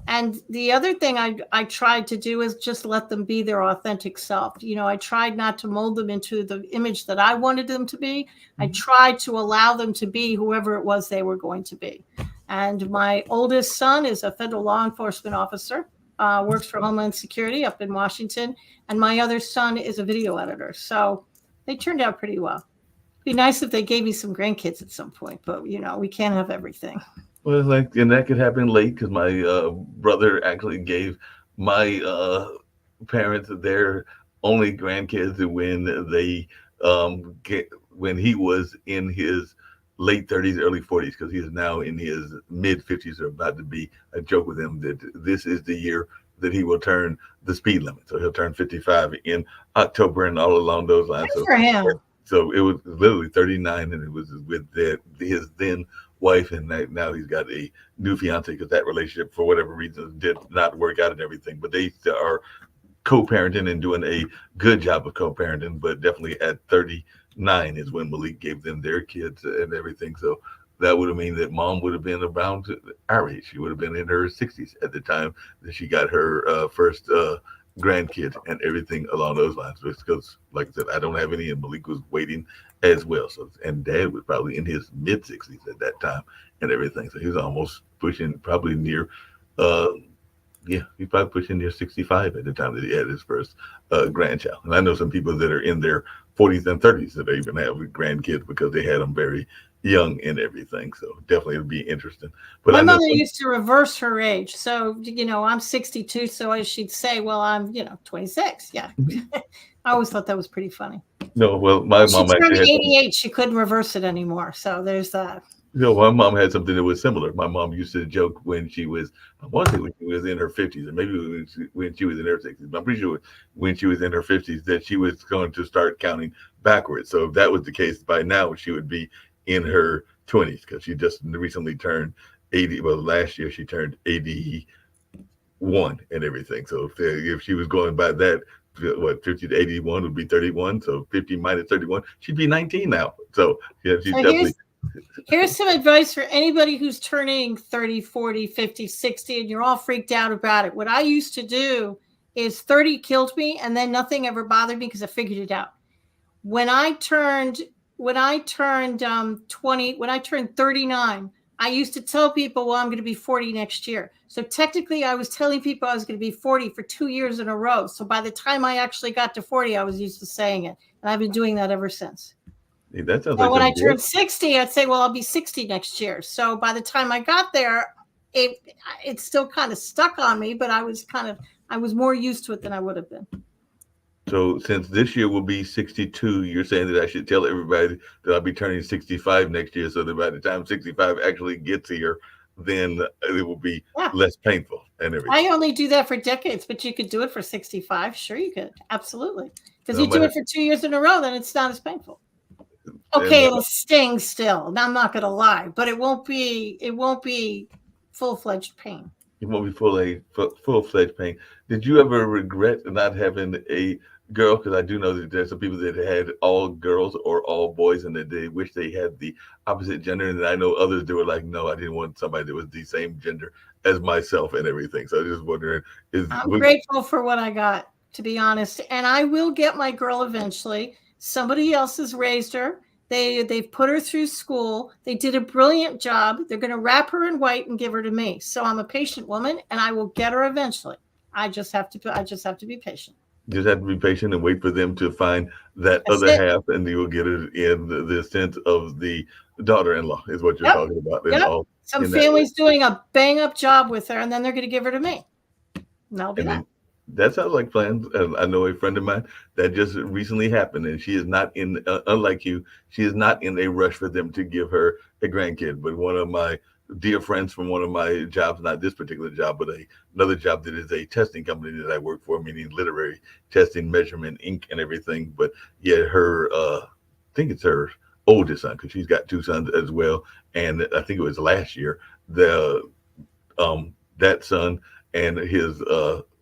And the other thing I tried to do is just let them be their authentic self. You know, I tried not to mold them into the image that I wanted them to be. I tried to allow them to be whoever it was they were going to be. And my oldest son is a federal law enforcement officer, works for Homeland Security up in Washington. And my other son is a video editor. So they turned out pretty well. It'd be nice if they gave me some grandkids at some point, but you know, we can't have everything.
Well, like, and that could happen late because my brother actually gave my parents their only grandkids when they when he was in his late 30s, early 40s, because he is now in his mid 50s or about to be. I joke with him that this is the year that he will turn the speed limit. So he'll turn 55 in October and all along those lines.
Good for him.
So it was literally 39, and it was with his then wife, and now he's got a new fiance because that relationship, for whatever reason, did not work out and everything. But they are co-parenting and doing a good job of co-parenting. But definitely at 39 is when Malik gave them their kids and everything. So that would have mean that mom would have been around our age. She would have been in her 60s at the time that she got her first grandkid and everything along those lines. Because, like I said, I don't have any, and Malik was waiting as well. So, and Dad was probably in his mid 60s at that time and everything. So he was almost pushing, probably near, he's probably pushing near 65 at the time that he had his first grandchild. And I know some people that are in their 40s and 30s that even have grandkids because they had them very young and everything. So definitely it'll be interesting. But
my mother used to reverse her age. So, you know, I'm 62. So she'd say, well, I'm, 26. Yeah. I always thought that was pretty funny.
No, well, my mom
actually had 88. She couldn't reverse it anymore. So there's that.
My mom had something that was similar. My mom used to joke when she was, I want to say when she was in her 50s, and maybe when she was in her 60s, but I'm pretty sure when she was in her 50s that she was going to start counting backwards. So if that was the case, by now she would be in her 20s because she just recently turned 80. Well, last year she turned 81 and everything. So if she was going by that, 50 to 81 would be 31. So 50 minus 31, she'd be 19 now. So yeah, she's definitely.
Here's some advice for anybody who's turning 30, 40, 50, 60, and you're all freaked out about it. What I used to do is 30 killed me, and then nothing ever bothered me because I figured it out. When I turned 39, I used to tell people, well, I'm going to be 40 next year. So technically I was telling people I was going to be 40 for 2 years in a row. So by the time I actually got to 40, I was used to saying it. And I've been doing that ever since.
Hey, that sounds
like when I
turned
60, I'd say, well, I'll be 60 next year. So by the time I got there, it still kind of stuck on me, but I was more used to it than I would have been.
So since this year will be 62, you're saying that I should tell everybody that I'll be turning 65 next year, so that by the time 65 actually gets here, then it will be less painful and everything.
I only do that for decades, but you could do it for 65. Sure, you could. Absolutely. Because you do it for 2 years in a row, then it's not as painful. Okay, it'll sting still. Now, I'm not going to lie, but it won't be full-fledged pain.
It won't be full-fledged pain. Did you ever regret not having a girl? Because I do know that there's some people that had all girls or all boys, and that they wish they had the opposite gender. And I know others that were like, no, I didn't want somebody that was the same gender as myself and everything. So I was just wondering,
I'm grateful for what I got, to be honest. And I will get my girl eventually. Somebody else has raised her. They've put her through school. They did a brilliant job. They're going to wrap her in white and give her to me. So I'm a patient woman, and I will get her eventually. I just have to be patient.
Just have to be patient and wait for them to find that other half, and you will get it in the sense of the daughter-in-law is what you're talking about.
Some family's doing a bang-up job with her, and then they're going to give her to me. And I'll be
And
that.
then that sounds like plans. I know a friend of mine that just recently happened, and she is not in, unlike you, she is not in a rush for them to give her a grandkid. But one of my dear friends from one of my jobs, not this particular job, but another job that is a testing company that I work for, meaning literary testing, measurement, ink, and everything. But yeah, her, I think it's her oldest son, because she's got two sons as well. And I think it was last year, the that son and his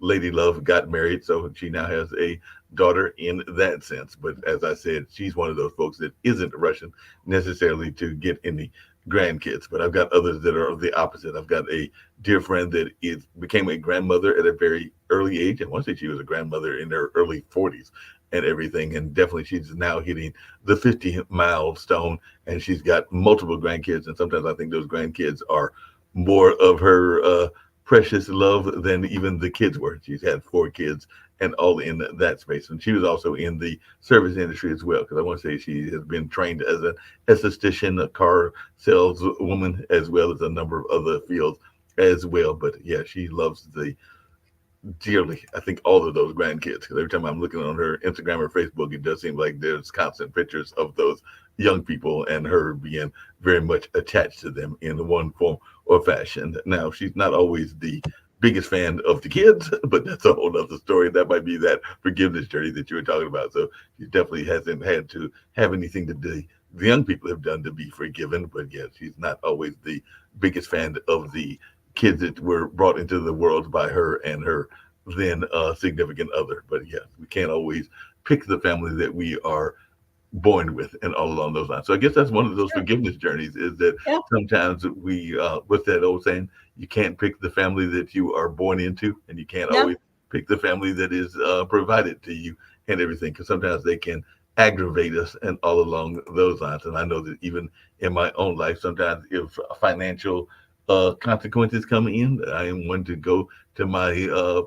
lady love got married, so she now has a daughter in that sense. But as I said, she's one of those folks that isn't rushing necessarily to get any grandkids. But I've got others that are the opposite. I've got a dear friend that is became a grandmother at a very early age. I want to say she was a grandmother in her early 40s and everything. And definitely she's now hitting the 50 milestone, and she's got multiple grandkids. And sometimes I think those grandkids are more of her precious love than even the kids were. She's had four kids and all in that space. And she was also in the service industry as well, because I want to say she has been trained as an esthetician, a car saleswoman, as well as a number of other fields as well. But yeah, she loves the dearly, I think, all of those grandkids. Because every time I'm looking on her Instagram or Facebook, it does seem like there's constant pictures of those young people and her being very much attached to them in one form or fashion. Now, she's not always the biggest fan of the kids, but that's a whole other story. That might be that forgiveness journey that you were talking about. So she definitely hasn't had to have anything to do the young people have done to be forgiven. But yeah, she's not always the biggest fan of the kids that were brought into the world by her and her then significant other. But yeah, we can't always pick the family that we are born with and all along those lines. So I guess that's one of those
Sure.
forgiveness journeys, is that
Yeah.
sometimes we, what's that old saying? You can't pick the family that you are born into, and you can't
Yep.
always pick the family that is provided to you and everything, because sometimes they can aggravate us and all along those lines. And I know that even in my own life, sometimes if financial consequences come in, I am one to go to my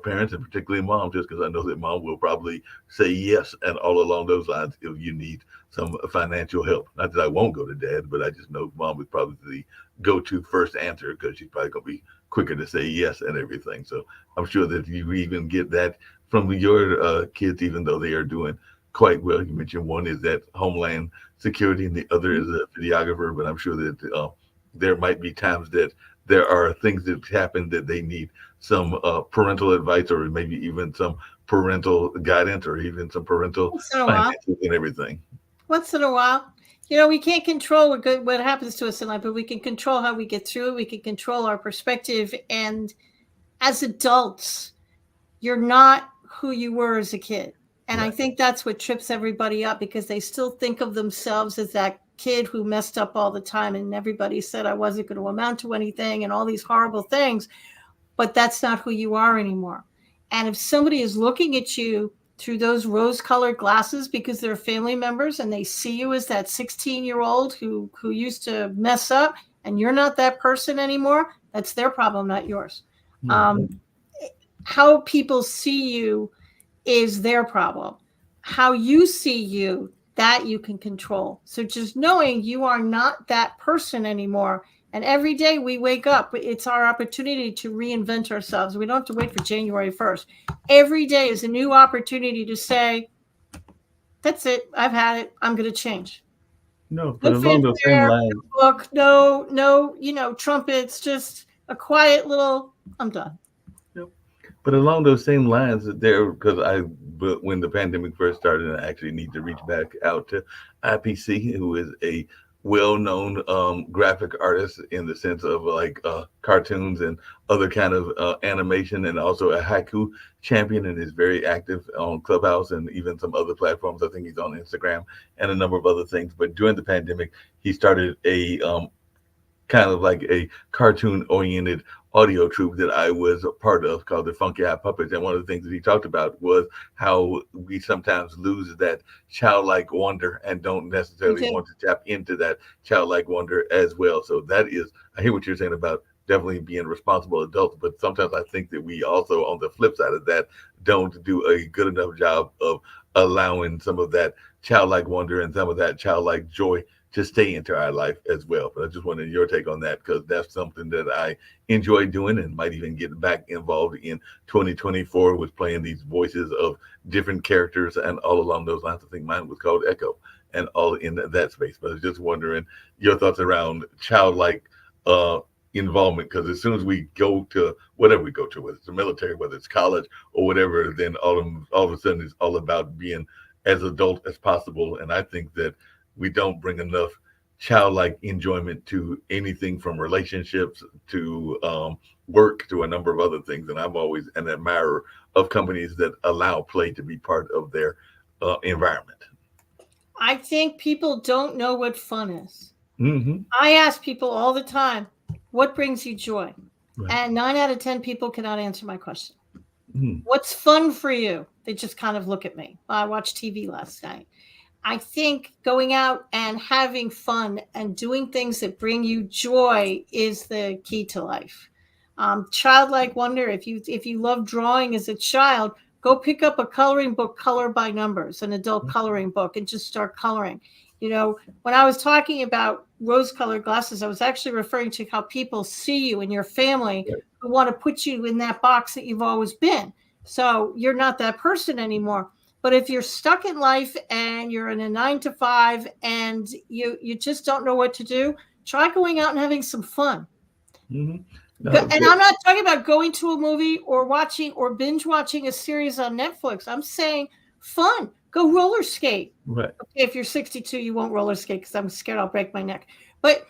parents, and particularly mom, just because I know that mom will probably say yes and all along those lines if you need some financial help. Not that I won't go to dad, but I just know mom is probably the go-to first answer, because she's probably going to be quicker to say yes and everything. So I'm sure that you even get that from your kids, even though they are doing quite well. You mentioned one is that Homeland Security, and the other is a videographer. But I'm sure that there might be times that there are things that happen that they need some parental advice, or maybe even some parental guidance, or even some parental
Once in a while.
finances and everything.
Once in a while. You know, we can't control what happens to us in life, but we can control how we get through it. We can control our perspective. And as adults, you're not who you were as a kid. And I
Right.
think that's what trips everybody up, because they still think of themselves as that kid who messed up all the time. And everybody said I wasn't going to amount to anything and all these horrible things. But that's not who you are anymore. And if somebody is looking at you through those rose colored glasses because they're family members and they see you as that 16-year-old who used to mess up, and you're not that person anymore, that's their problem, not yours. Um,
Mhm.
how people see you is their problem. How you see you, that you can control. So just knowing you are not that person anymore. And every day we wake up, it's our opportunity to reinvent ourselves. We don't have to wait for January 1st. Every day is a new opportunity to say, that's it. I've had it. I'm going to change.
No,
No
but along those same
fanfare,
lines,
no book, no, trumpets, just a quiet little, I'm done.
yep. But along those same lines, there, because but when the pandemic first started, I actually need to reach back out to IPC, who is a well-known graphic artist in the sense of like cartoons and other kind of animation, and also a haiku champion, and is very active on Clubhouse and even some other platforms. I think he's on Instagram and a number of other things. But during the pandemic, he started a kind of like a cartoon oriented audio troupe that I was a part of, called the Funky Eye Puppets. And one of the things that he talked about was how we sometimes lose that childlike wonder and don't
We
necessarily
do.
want to tap into that childlike wonder as well. So that is, I hear what you're saying about definitely being responsible adults, but sometimes I think that we also, on the flip side of that, don't do a good enough job of allowing some of that childlike wonder and some of that childlike joy to stay into our life as well. But I just wanted your take on that, because that's something that I enjoy doing and might even get back involved in 2024 with playing these voices of different characters and all along those lines. I think mine was called Echo and all in that space. But I was just wondering your thoughts around childlike involvement, because as soon as we go to whatever we go to, whether it's the military, whether it's college or whatever, then all of a sudden it's all about being as adult as possible. And I think that we don't bring enough childlike enjoyment to anything from relationships to work to a number of other things. And I'm always an admirer of companies that allow play to be part of their environment.
I think people don't know what fun is.
Mm-hmm.
I ask people all the time, what brings you joy?
Right.
And 9 out of 10 people cannot answer my question.
Mm-hmm.
What's fun for you? They just kind of look at me. I watched TV last night. I think going out and having fun and doing things that bring you joy is the key to life. Childlike wonder. If you love drawing as a child, go pick up a coloring book, Color by Numbers, an adult coloring book, and just start coloring. You know, when I was talking about rose-colored glasses, I was actually referring to how people see you and your family who want to put you in that box that you've always been. So you're not that person anymore. But if you're stuck in life and you're in a 9 to 5 and you just don't know what to do, try going out and having some fun.
Mm-hmm. No,
And I'm not talking about going to a movie or watching or binge watching a series on Netflix. I'm saying fun. Go roller skate.
right.
Okay, if you're 62, you won't roller skate because I'm scared I'll break my neck. But,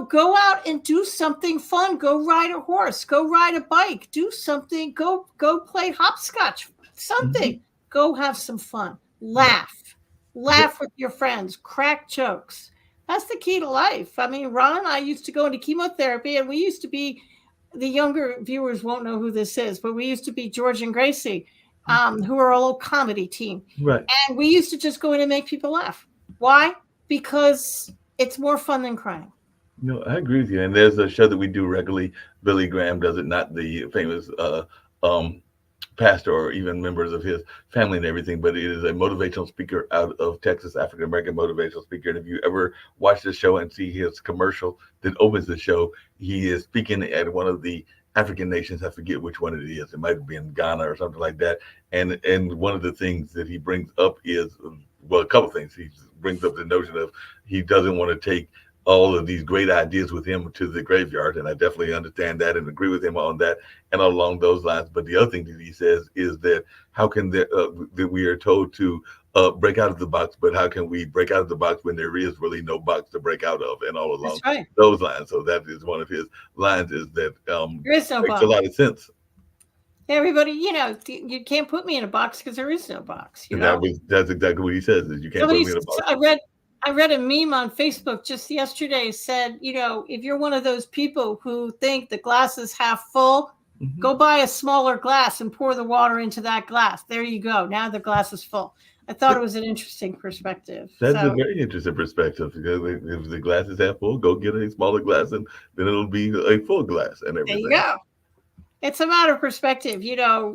go out and do something fun. Go ride a horse. Go ride a bike. Do something. Go play hopscotch. Something.
Mm-hmm.
Go have some fun. Laugh. Laugh with your friends. Crack jokes. That's the key to life. I mean, Ron and I used to go into chemotherapy, and we used to be, the younger viewers won't know who this is, but we used to be George and Gracie, who are a little comedy team.
Right.
And we used to just go in and make people laugh. Why? Because it's more fun than crying.
No, I agree with you. And there's a show that we do regularly. Billy Graham does it, not the famous pastor or even members of his family and everything, but it is a motivational speaker out of Texas, African-American motivational speaker. And if you ever watch the show and see his commercial that opens the show, he is speaking at one of the African nations. I forget which one it is. It might be in Ghana or something like that. And one of the things that he brings up is, well, a couple things. He brings up the notion of he doesn't want to take all of these great ideas with him to the graveyard. And I definitely understand that and agree with him on that and along those lines. But the other thing that he says is that how can that we are told to break out of the box, but how can we break out of the box when there is really no box to break out of, and all along those lines. So that is one of his lines, is that
there is no
makes
box.
a lot of sense.
Everybody, you can't put me in a box because there is no box.
That's exactly what he says, is you can't put me in a box.
I read a meme on Facebook just yesterday, said, if you're one of those people who think the glass is half full,
Mm-hmm.
go buy a smaller glass and pour the water into that glass. There you go. Now the glass is full. I thought it was an interesting perspective.
That's a very interesting perspective, because if the glass is half full, go get a smaller glass and then it'll be a full glass and everything.
There you go. It's a matter of perspective.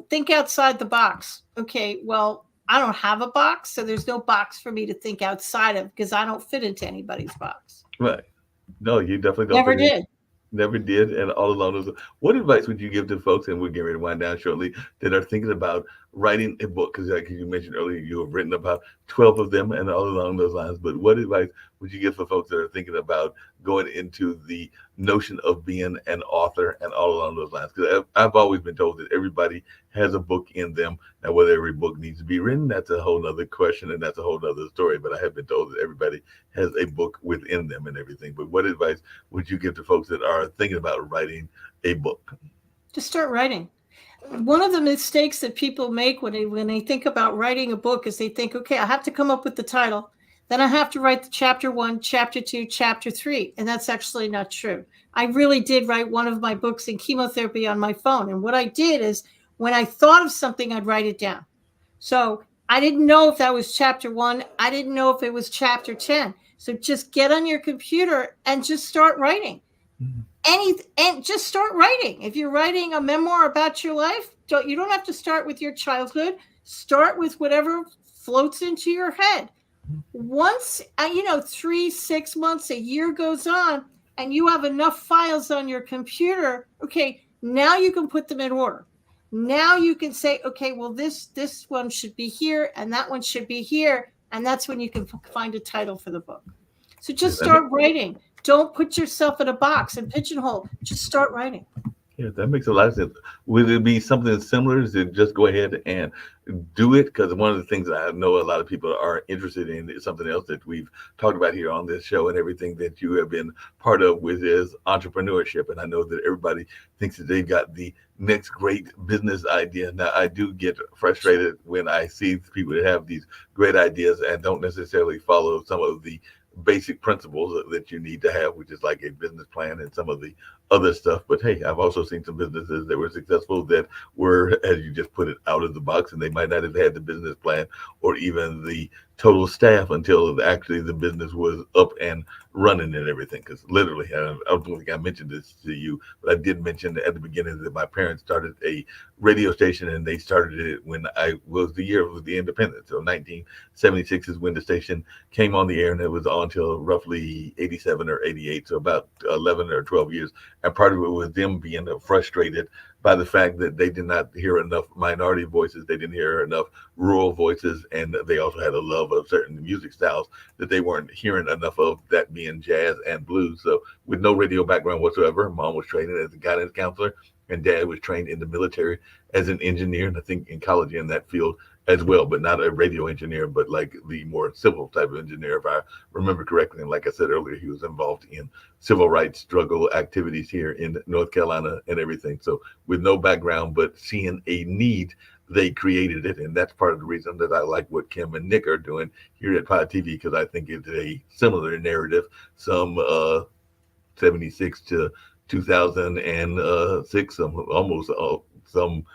Think outside the box. Okay, well, I don't have a box, so there's no box for me to think outside of, because I don't fit into anybody's box.
Right. No, you definitely don't.
Never did.
Never did. And all along those, what advice would you give to folks, and we're getting ready to wind down shortly, that are thinking about writing a book? Because like you mentioned earlier, you have written about 12 of them and all along those lines. But what advice would you give for folks that are thinking about going into the notion of being an author and all along those lines? Because I've always been told that everybody has a book in them. Now, whether every book needs to be written, that's a whole nother question, and that's a whole nother story. But I have been told that everybody has a book within them and everything. But what advice would you give to folks that are thinking about writing a book?
Just start writing. One of the mistakes that people make when they think about writing a book is they think, okay, I have to come up with the title. Then I have to write the chapter 1, chapter 2, chapter 3. And that's actually not true. I really did write one of my books in chemotherapy on my phone. And what I did is, when I thought of something, I'd write it down. So I didn't know if that was chapter 1. I didn't know if it was chapter 10. So just get on your computer and just start writing. Mm-hmm. And just start writing. If you're writing a memoir about your life, you don't have to start with your childhood. Start with whatever floats into your head. Once, 3, 6 months, a year goes on, and you have enough files on your computer, okay, now you can put them in order. Now you can say, okay, well, this one should be here, and that one should be here, and that's when you can find a title for the book. So just start writing. Don't put yourself in a box and pigeonhole. Just start writing.
Yeah, that makes a lot of sense. Would it be something similar to just go ahead and do it? Because one of the things I know a lot of people are interested in is something else that we've talked about here on this show and everything that you have been part of, which is entrepreneurship. And I know that everybody thinks that they've got the next great business idea. Now, I do get frustrated when I see people that have these great ideas and don't necessarily follow some of the basic principles that you need to have, which is like a business plan and some of the other stuff. But hey, I've also seen some businesses that were successful that were, as you just put it, out of the box, and they might not have had the business plan or even the total staff until actually the business was up and running and everything. Because literally, I don't think I mentioned this to you, but I did mention at the beginning that my parents started a radio station, and they started it when I was the year of the independence. So 1976 is when the station came on the air, and it was on till roughly 87 or 88, so about 11 or 12 years. And part of it was them being frustrated by the fact that they did not hear enough minority voices. They didn't hear enough rural voices. And they also had a love of certain music styles that they weren't hearing enough of, that being jazz and blues. So with no radio background whatsoever, mom was trained as a guidance counselor, and dad was trained in the military as an engineer, and I think in college in that field as well, but not a radio engineer, but like the more civil type of engineer, if I remember correctly. And like I said earlier, he was involved in civil rights struggle activities here in North Carolina and everything. So with no background, but seeing a need, they created it. And that's part of the reason that I like what Kim and Nick are doing here at Pod TV, because I think it's a similar narrative. Some 76 to 2006, some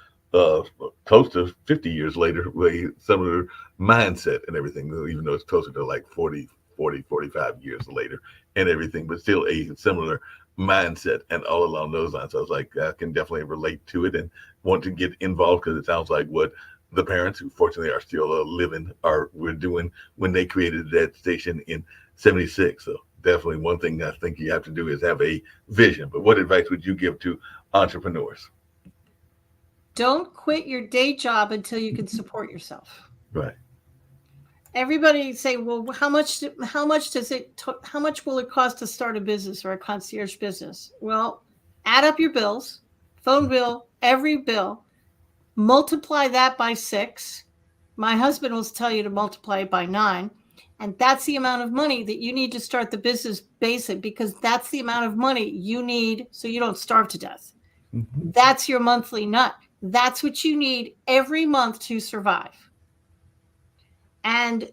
close to 50 years later, with similar mindset and everything, even though it's closer to like 45 years later and everything, but still a similar mindset and all along those lines. So I was like, I can definitely relate to it and want to get involved, because it sounds like what the parents, who fortunately are still living, were doing when they created that station in 76. So definitely one thing I think you have to do is have a vision. But what advice would you give to entrepreneurs?
Don't quit your day job until you can support yourself.
Right.
Everybody say, well, how much will it cost to start a business or a concierge business? Well, add up your bills, phone bill, every bill, multiply that by 6. My husband will tell you to multiply it by 9. And that's the amount of money that you need to start the business basic, because that's the amount of money you need so you don't starve to death. Mm-hmm. That's your monthly nut. That's what you need every month to survive. And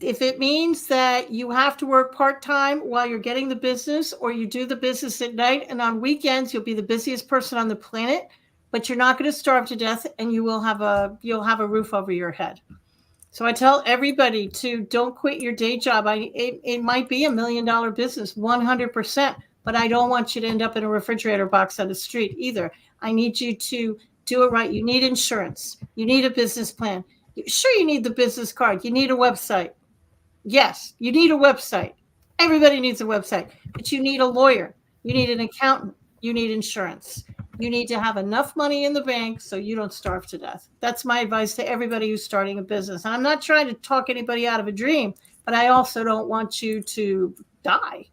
if it means that you have to work part-time while you're getting the business, or you do the business at night and on weekends, you'll be the busiest person on the planet, but you're not going to starve to death, and you'll have a roof over your head. So I tell everybody to don't quit your day job. It might be $1 million business, 100%, but I don't want you to end up in a refrigerator box on the street either. I need you to do it right. You need insurance. You need a business plan. Sure, you need the business card. You need a website. Yes, you need a website. Everybody needs a website, but you need a lawyer. You need an accountant. You need insurance. You need to have enough money in the bank so you don't starve to death. That's my advice to everybody who's starting a business. And I'm not trying to talk anybody out of a dream, but I also don't want you to die.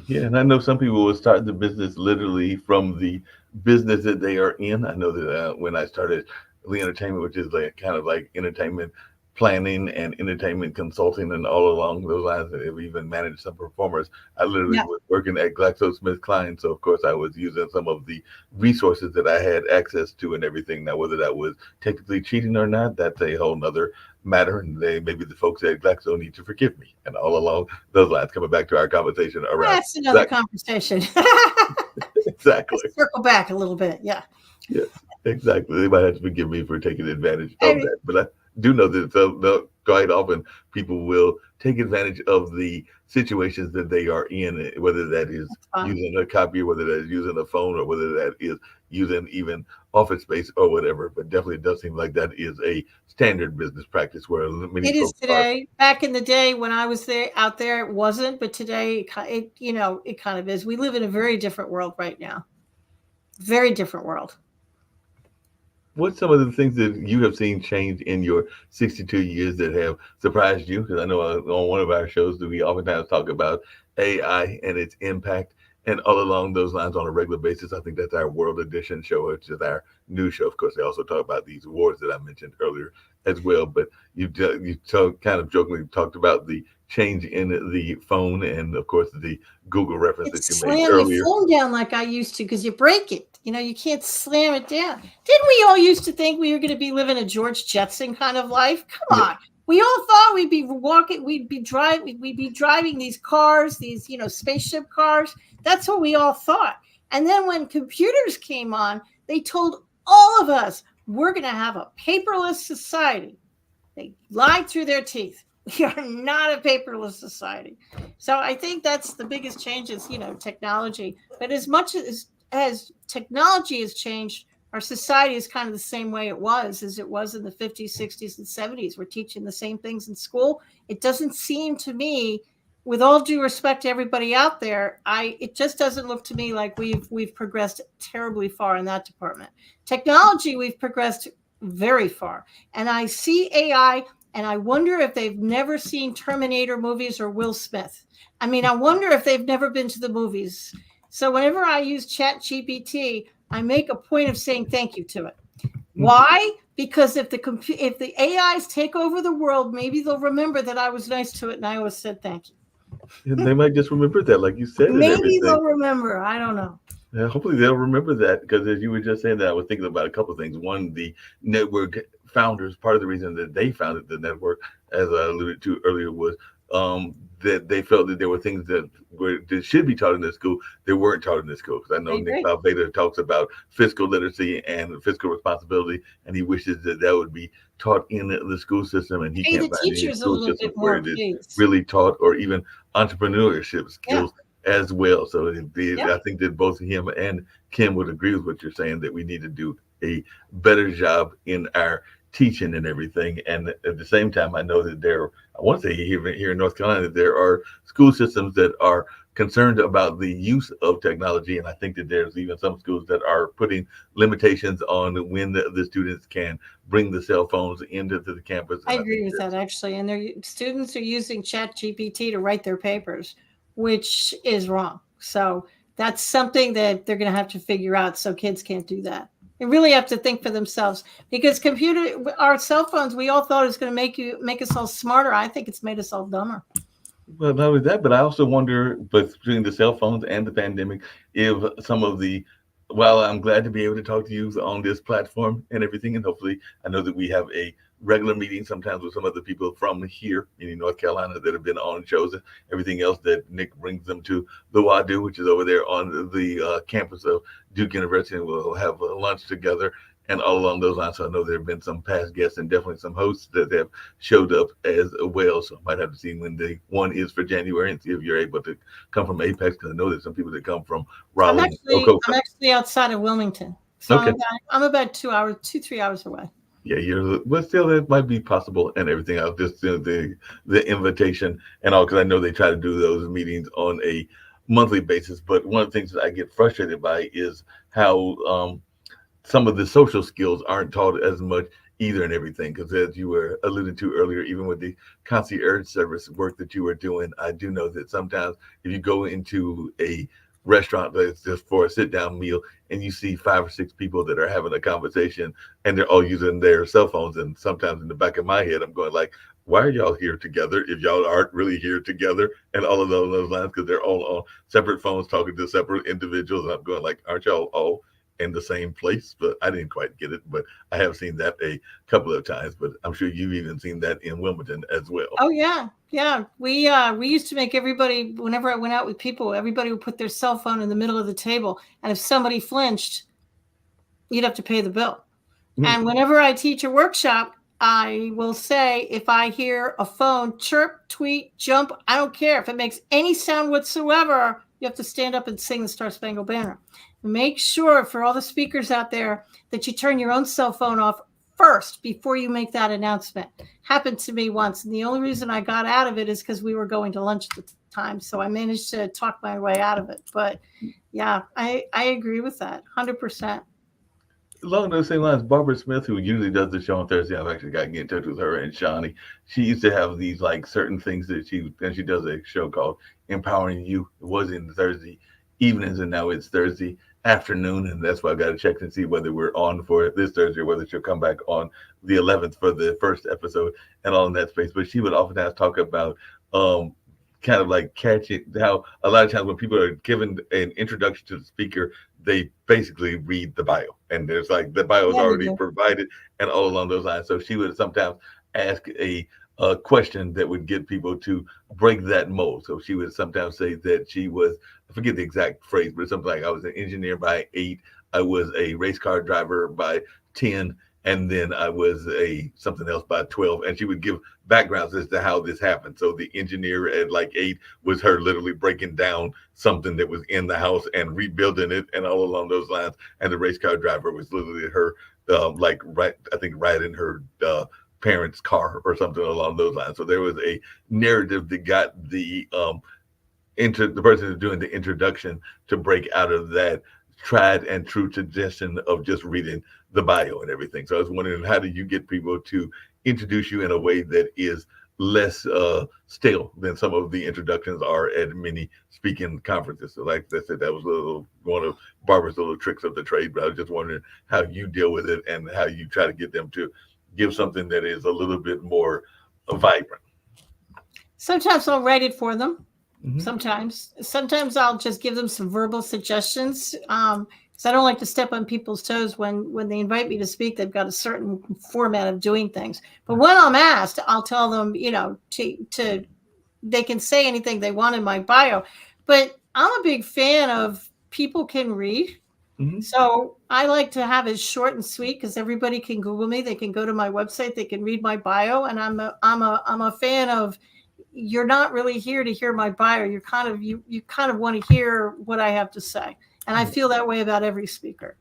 Yeah, and I know some people will start the business literally from the business that they are in. I know that when I started Lee Entertainment, which is like kind of like entertainment planning and entertainment consulting and all along those lines, and even managed some performers, I literally was working at GlaxoSmithKline. So of course I was using some of the resources that I had access to and everything. Now, whether that was technically cheating or not, that's a whole nother matter. And maybe the folks at Glaxo need to forgive me. And all along those lines, coming back to our conversation around.
That's another conversation.
Exactly.
Let's circle back a little bit. Yeah. Yes,
exactly. They might have to forgive me for taking advantage of that. But I do know that the quite often people will take advantage of the situations that they are in, whether that is
Fun.
using a copier, whether that is using a phone, or whether that is using even office space or whatever. But definitely it does seem like that is a standard business practice where many
It is
folks are.
today. Back in the day when I was there out there, it wasn't, but today it kind of is. We live in a very different world right now. Very different world.
What's some of the things that you have seen change in your 62 years that have surprised you? Because I know on one of our shows that we oftentimes talk about AI and its impact, and all along those lines on a regular basis. I think that's our World Edition show, which is our new show. Of course, they also talk about these awards that I mentioned earlier as well. But kind of jokingly talked about the change in the phone, and of course the Google reference that
It's
you made
slam your
earlier.
phone down like I used to because you break it. You can't slam it down. Didn't we all used to think we were going to be living a George Jetson kind of life? Come on. We all thought we'd be walking, we'd be driving these cars, these, spaceship cars. That's what we all thought. And then when computers came on, they told all of us, we're going to have a paperless society. They lied through their teeth. We are not a paperless society. So I think that's the biggest change is, technology. But as much as technology has changed, our society is kind of the same way it was as it was in the 50s, 60s, and 70s. We're teaching the same things in school. It doesn't seem to me, with all due respect to everybody out there, it just doesn't look to me like we've progressed terribly far in that department. Technology, we've progressed very far. And I see AI, and I wonder if they've never seen Terminator movies or Will Smith. I mean, I wonder if they've never been to the movies. So whenever I use ChatGPT, I make a point of saying thank you to it. Why? Because if the AIs take over the world, maybe they'll remember that I was nice to it and I always said thank you.
And they might just remember that, like you said.
Maybe they'll remember. I don't know.
Yeah, hopefully they'll remember that, because as you were just saying that, I was thinking about a couple of things. One, the network founders, part of the reason that they founded the network, as I alluded to earlier, was that they felt that there were things that should be taught in the school that weren't taught in the school. Because I know Nick Valveda talks about fiscal literacy and fiscal responsibility, and he wishes that would be taught in the school system, and he can't find any school system where it is really taught, or even entrepreneurship skills as well. So I think that both him and Kim would agree with what you're saying, that we need to do a better job in our teaching and everything. And at the same time, I know that I want to say here in North Carolina, there are school systems that are concerned about the use of technology. And I think that there's even some schools that are putting limitations on when the students can bring the cell phones into the campus.
I agree with that, actually. And their students are using ChatGPT to write their papers, which is wrong. So that's something that they're going to have to figure out. So kids can't do that. They really have to think for themselves, because our cell phones, we all thought it was going to make us all smarter. I think it's made us all dumber.
Well, not only that, but I also wonder, between the cell phones and the pandemic, if some of while I'm glad to be able to talk to you on this platform and everything, and hopefully I know that we have a regular meeting sometimes with some of the people from here in North Carolina that have been on shows and everything else, that Nick brings them to the WADU, which is over there on the campus of Duke University, and we'll have lunch together and all along those lines. So I know there have been some past guests and definitely some hosts that have showed up as well. So I might have to see when the one is for January and see if you're able to come from Apex, because I know there's some people that come from Raleigh.
I'm actually outside of Wilmington. So okay. I'm about 2-3 hours away.
Yeah, but still, it might be possible and everything. I'll just the invitation and all, because I know they try to do those meetings on a monthly basis. But one of the things that I get frustrated by is how some of the social skills aren't taught as much either and everything. Because as you were alluding to earlier, even with the concierge service work that you were doing, I do know that sometimes if you go into a restaurant that's just for a sit-down meal and you see 5 or 6 people that are having a conversation and they're all using their cell phones, and sometimes in the back of my head I'm going like, why are y'all here together if y'all aren't really here together? And all of those lines, because they're all on separate phones talking to separate individuals, and I'm going like, aren't y'all all in the same place? But I didn't quite get it, but I have seen that a couple of times. But I'm sure you've even seen that in Wilmington as well.
Oh yeah. We used to make everybody, whenever I went out with people, everybody would put their cell phone in the middle of the table, and if somebody flinched, you'd have to pay the bill. And whenever I teach a workshop, I will say if I hear a phone chirp, tweet, jump, I don't care. If it makes any sound whatsoever, you have to stand up and sing the Star Spangled Banner. Make sure for all the speakers out there that you turn your own cell phone off first before you make that announcement. Happened to me once. And the only reason I got out of it is because we were going to lunch at the time. So I managed to talk my way out of it. But yeah, I agree with that 100%.
Along those same lines, Barbara Smith, who usually does the show on Thursday, I've actually got to get in touch with her and Shawnee. She used to have these like certain things that she does a show called Empowering You. It was in Thursday evenings, and now it's Thursday afternoon, and that's why I got to check and see whether we're on for this Thursday or whether she'll come back on the 11th for the first episode and all in that space. But she would oftentimes talk about kind of like catching how a lot of times when people are given an introduction to the speaker, they basically read the bio, and there's like the bio is already provided and all along those lines. So she would sometimes ask a question that would get people to break that mold. So she would sometimes say that she was, I forget the exact phrase, but it's something like I was an engineer by 8, I was a race car driver by 10, and then I was a something else by 12. And she would give backgrounds as to how this happened. So the engineer at like 8 was her literally breaking down something that was in the house and rebuilding it and all along those lines. And the race car driver was literally her, riding her parents' car or something along those lines. So there was a narrative that got the person who's doing the introduction to break out of that tried and true tradition of just reading the bio and everything. So I was wondering, how do you get people to introduce you in a way that is less stale than some of the introductions are at many speaking conferences? So like I said, that was one of Barbara's little tricks of the trade, but I was just wondering how you deal with it and how you try to get them to give something that is a little bit more vibrant.
Sometimes I'll write it for them. Mm-hmm. Sometimes I'll just give them some verbal suggestions. Because I don't like to step on people's toes when they invite me to speak. They've got a certain format of doing things. But when I'm asked, I'll tell them, to they can say anything they want in my bio. But I'm a big fan of people can read. Mm-hmm. So I like to have it short and sweet because everybody can Google me. They can go to my website. They can read my bio. And I'm a fan of, you're not really here to hear my bio. You're you kind of want to hear what I have to say. And I feel that way about every speaker.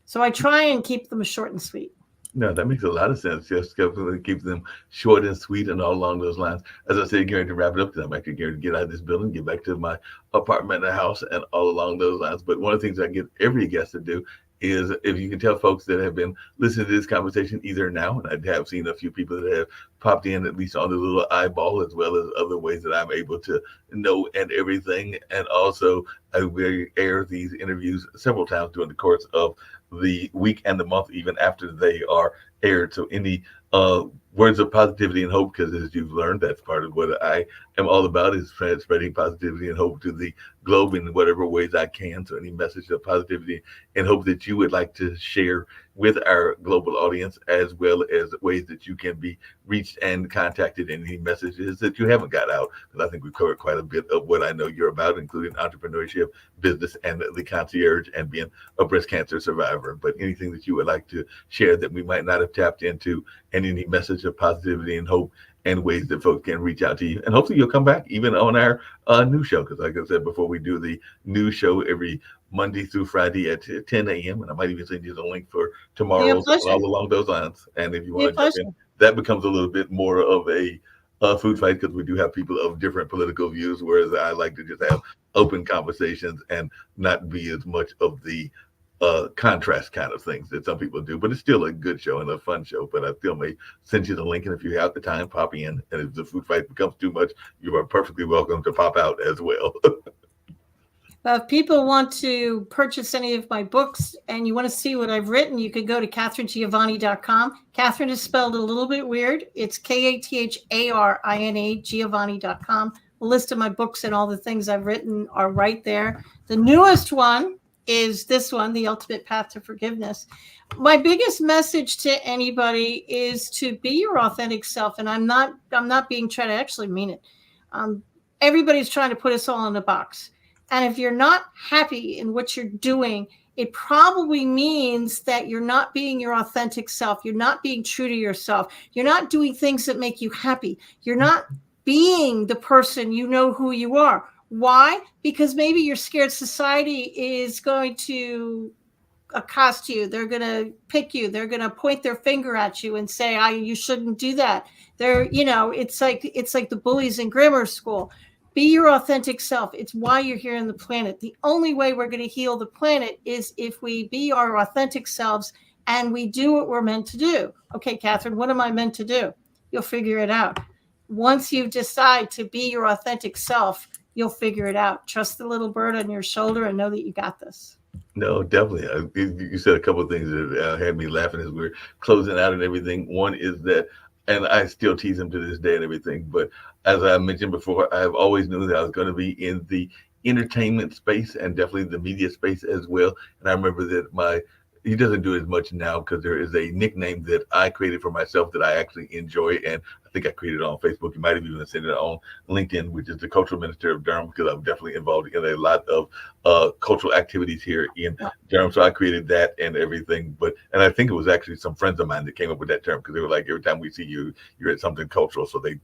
So I try and keep them short and sweet.
No, that makes a lot of sense. Just keep them short and sweet and all along those lines. As I said, getting to wrap it up, because I'm actually getting to get out of this building, get back to my apartment and house and all along those lines. But one of the things I get every guest to do is, if you can tell folks that have been listening to this conversation either now, and I have seen a few people that have popped in at least on the little eyeball, as well as other ways that I'm able to know and everything. And also I will air these interviews several times during the course of the week and the month, even after they are aired. So any words of positivity and hope, because as you've learned, that's part of what I am all about, is spreading positivity and hope to the globe in whatever ways I can. So any message of positivity and hope that you would like to share with our global audience, as well as ways that you can be reached and contacted, and any messages that you haven't got out, because I think we've covered quite a bit of what I know you're about, including entrepreneurship, business, and the concierge, and being a breast cancer survivor. But anything that you would like to share that we might not have tapped into, and any message of positivity and hope, and ways that folks can reach out to you. And hopefully you'll come back even on our new show, because like I said before, we do the new show every Monday through Friday at 10 a.m. And I might even send you the link for tomorrow, all along those lines. And if you want to jump in, that becomes a little bit more of a food fight, because we do have people of different political views, whereas I like to just have open conversations and not be as much of the contrast kind of things that some people do. But it's still a good show and a fun show. But I still may send you the link, and if you have the time, pop in. And if the food fight becomes too much, you are perfectly welcome to pop out as well.
If people want to purchase any of my books and you want to see what I've written, you could go to KatherineGiovanni.com. Catherine is spelled a little bit weird. It's KATHARINE, Giovanni.com. A list of my books and all the things I've written are right there. The newest one is this one, The Ultimate Path to Forgiveness. My biggest message to anybody is to be your authentic self. And I'm not being tried. I actually mean it. Everybody's trying to put us all in a box. And if you're not happy in what you're doing, it probably means that you're not being your authentic self. You're not being true to yourself. You're not doing things that make you happy. You're not being the person you know who you are. Why? Because maybe you're scared society is going to accost you. They're going to pick you. They're going to point their finger at you and say, you shouldn't do that. It's like the bullies in grammar school. Be your authentic self. It's why you're here on the planet. The only way we're going to heal the planet is if we be our authentic selves and we do what we're meant to do. Okay, Catherine, what am I meant to do? You'll figure it out. Once you decide to be your authentic self, you'll figure it out. Trust the little bird on your shoulder and know that you got this.
No, definitely. You said a couple of things that had me laughing as we're closing out and everything. One is that, and I still tease him to this day and everything, but as I mentioned before, I've always knew that I was going to be in the entertainment space and definitely the media space as well. And I remember that he doesn't do it as much now because there is a nickname that I created for myself that I actually enjoy. And I think I created it on Facebook. You might have even seen it on LinkedIn, which is the Cultural Minister of Durham, because I'm definitely involved in a lot of cultural activities here in Durham. So I created that and everything. And I think it was actually some friends of mine that came up with that term because they were like, every time we see you, you're at something cultural. So they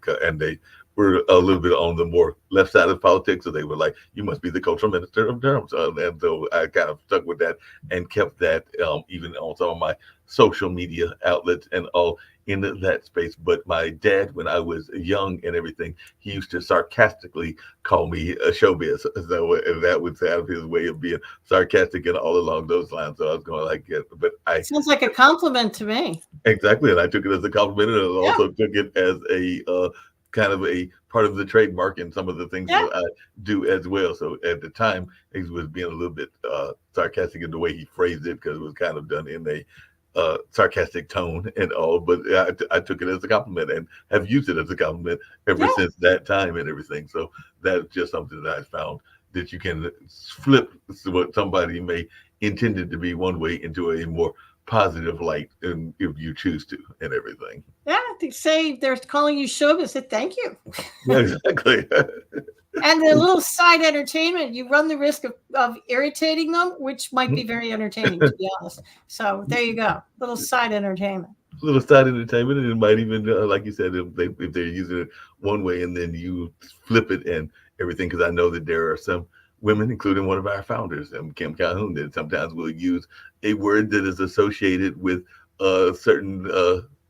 were a little bit on the more left side of politics. So they were like, you must be the Cultural Minister of Durham. So I kind of stuck with that and kept that even on some of my social media outlets and all in that space. But my dad, when I was young and everything, he used to sarcastically call me a showbiz. So that would sound his way of being sarcastic and all along those lines. So I was going like, yeah, but
sounds like a compliment to me.
Exactly. And I took it as a compliment and I also took it as a kind of a part of the trademark and some of the things that I do as well. So at the time, he was being a little bit sarcastic in the way he phrased it because it was kind of done in a sarcastic tone and all, but I took it as a compliment and have used it as a compliment ever since that time and everything. So that's just something that I found that you can flip what somebody may intended to be one way into a more positive light, and if you choose to and everything.
Yeah, they say they're calling you showbiz. Say thank you.
Yeah, exactly.
And the little side entertainment, you run the risk of irritating them, which might be very entertaining, to be honest. So there you go, little side entertainment.
Little side entertainment, and it might even, like you said, if they're using it one way and then you flip it and everything, because I know that there are some women, including one of our founders, Kim Calhoun, that sometimes will use a word that is associated with certain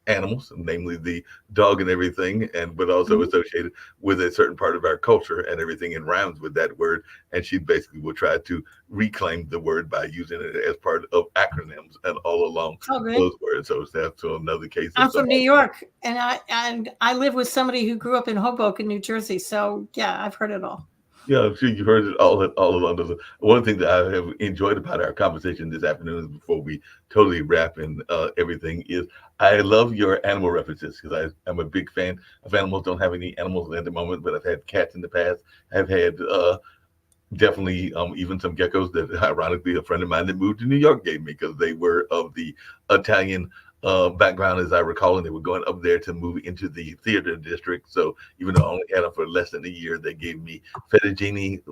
animals, namely the dog and everything, but also associated with a certain part of our culture and everything, and rhymes with that word. And she basically will try to reclaim the word by using it as part of acronyms and all along those words. So that's another case.
I'm from New York, and I live with somebody who grew up in Hoboken, New Jersey. So yeah, I've heard it all.
Yeah, I'm sure you heard it all along those. One thing that I have enjoyed about our conversation this afternoon, before we totally wrap in everything, is I love your animal references, because I'm a big fan of animals. Don't have any animals at the moment, but I've had cats in the past. I've had definitely even some geckos that, ironically, a friend of mine that moved to New York gave me, because they were of the Italian background, as I recall, and they were going up there to move into the theater district. So even though I only had them for less than a year, they gave me fettuccine,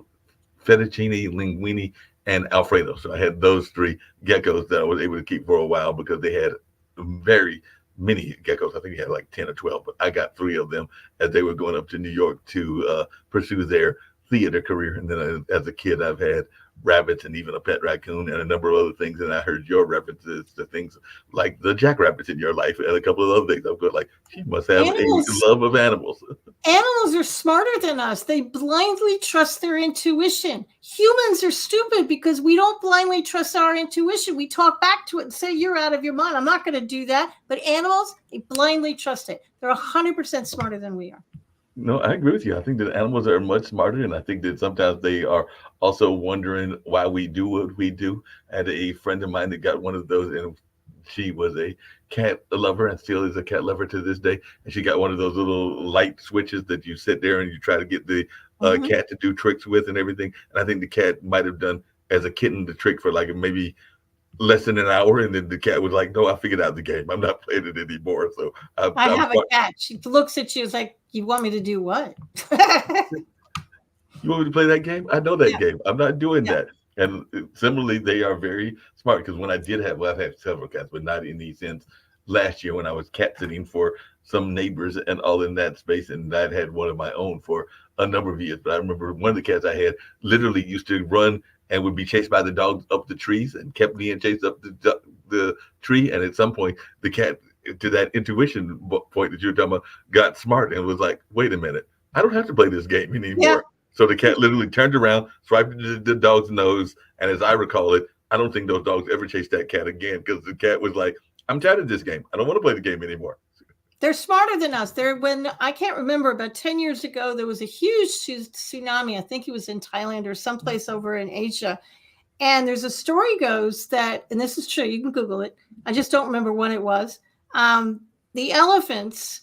linguine, and Alfredo. So I had those three geckos that I was able to keep for a while, because they had very many geckos. I think he had like 10 or 12, but I got 3 of them as they were going up to New York to pursue their theater career. And then as a kid, I've had rabbits and even a pet raccoon and a number of other things. And I heard your references to things like the jackrabbits in your life and a couple of other things. I'm good, like, she must have a love of animals.
Animals are smarter than us. They blindly trust their intuition. Humans are stupid because we don't blindly trust our intuition. We talk back to it and say, you're out of your mind. I'm not going to do that. But animals, they blindly trust it. They're 100% smarter than we are.
No, I agree with you. I think that animals are much smarter, and I think that sometimes they are also wondering why we do what we do. I had a friend of mine that got one of those, and she was a cat lover and still is a cat lover to this day. And she got one of those little light switches that you sit there and you try to get the cat to do tricks with and everything. And I think the cat might have done, as a kitten, the trick for like maybe less than an hour, and then the cat was like, no, I figured out the game. I'm not playing it anymore. So
I have a cat. She looks at you, it's like, you want me to do what?
You want me to play that game? I know that game. I'm not doing that. And similarly, they are very smart because when I did have, well, I've had several cats, but not in these since last year when I was cat sitting for some neighbors and all in that space. And I'd had one of my own for a number of years. But I remember one of the cats I had literally used to run and would be chased by the dogs up the trees and kept being chased up the tree. And at some point, the cat, to that intuition point that you were talking about, got smart and was like, wait a minute, I don't have to play this game
Yeah.
anymore. So the cat literally turned around, swiped the dog's nose, and as I recall it, I don't think those dogs ever chased that cat again because the cat was like, "I'm tired of this game. I don't want to play the game anymore."
They're smarter than us. When I can't remember, about 10 years ago, there was a huge tsunami. I think it was in Thailand or someplace over in Asia. And there's a story goes that, and this is true, you can Google it. I just don't remember when it was. The elephants,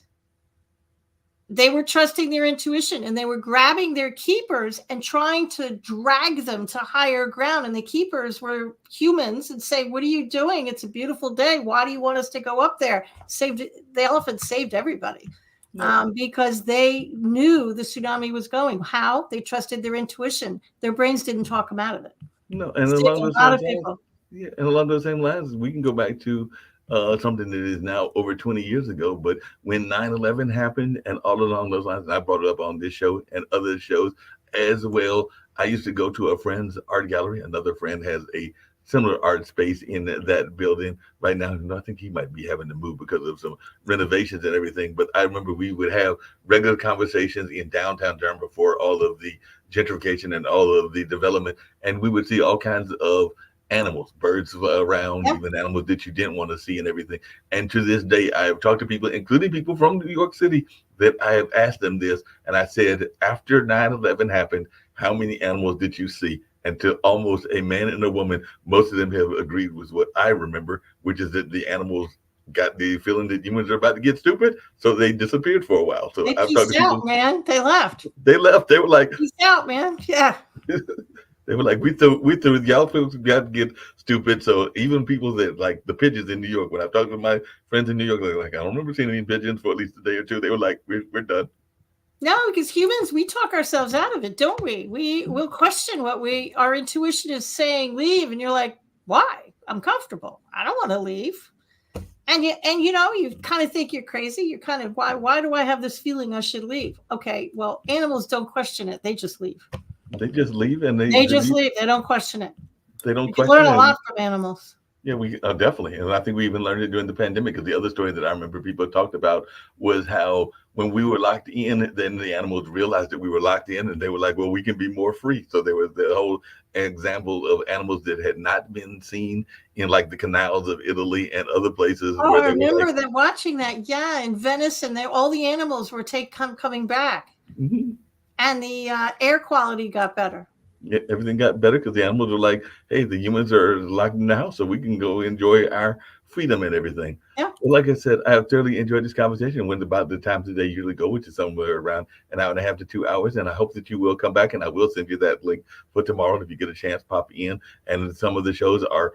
they were trusting their intuition and they were grabbing their keepers and trying to drag them to higher ground. And the keepers were humans and say, what are you doing? It's a beautiful day. Why do you want us to go up there? The elephants saved everybody. Because they knew the tsunami was going. How? They trusted their intuition. Their brains didn't talk them out of it.
No, and along those same lines, yeah, and along those same lines, we can go back to something that is now over 20 years ago. But when 9/11 happened, and all along those lines, and I brought it up on this show and other shows as well. I used to go to a friend's art gallery. Another friend has a similar art space in that building right now. I think he might be having to move because of some renovations and everything. But I remember we would have regular conversations in downtown Durham before all of the gentrification and all of the development. And we would see all kinds of animals, birds around,
Yep.
even animals that you didn't want to see and everything. And to this day, I have talked to people, including people from New York City, that I have asked them this. And I said, after 9/11 happened, how many animals did you see? And to almost a man and a woman, most of them have agreed with what I remember, which is that the animals got the feeling that humans are about to get stupid, so they disappeared for a while. So
They
I've talked
peaced
to
out,
people.
man. They left.
They left. They were like,
Peace out, man. Yeah.
they were like, we threw y'all folks got to get stupid. So even people that like the pigeons in New York, when I talked with my friends in New York, they're like, I don't remember seeing any pigeons for at least a day or two. They were like, we're done.
No, because humans, we talk ourselves out of it, don't we? We will question what our intuition is saying, leave. And you're like, why? I'm comfortable. I don't want to leave. And you kind of think you're crazy. You're kind of, why do I have this feeling I should leave? Okay, well, animals don't question it. They just leave.
They just leave and
They just leave. They don't question it.
They don't
You
question
learn a
it.
lot from animals.
Yeah, we definitely, and I think we even learned it during the pandemic. Because the other story that I remember people talked about was how when we were locked in, then the animals realized that we were locked in, and they were like, "Well, we can be more free." So there was the whole example of animals that had not been seen in like the canals of Italy and other places.
Oh,
Where
I
they were
remember
like,
that watching that. Yeah, in Venice, and all the animals were coming back,
mhm.
and the air quality got better.
Yeah, everything got better because the animals were like, "Hey, the humans are locked in the house, so we can go enjoy our freedom and everything."
Yeah.
Well, like I said, I have thoroughly enjoyed this conversation. Went about the times that they usually go, which is somewhere around an hour and a half to 2 hours. And I hope that you will come back, and I will send you that link for tomorrow. And if you get a chance, pop in. And some of the shows are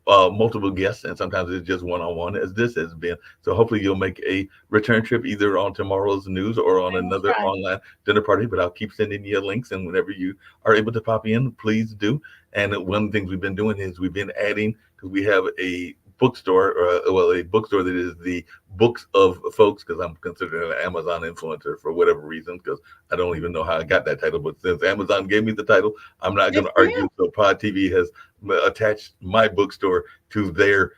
multiple guests, and sometimes it's just one-on-one, as this has been. So hopefully you'll make a return trip either on tomorrow's news or on another online dinner party. But I'll keep sending you links, and whenever you are able to pop in, please do. And one of the things we've been doing is we've been adding, because we have a bookstore, a bookstore that is the books of folks, because I'm considered an Amazon influencer for whatever reason, because I don't even know how I got that title. But since Amazon gave me the title, I'm not going to argue. So Pod TV has attached my bookstore to their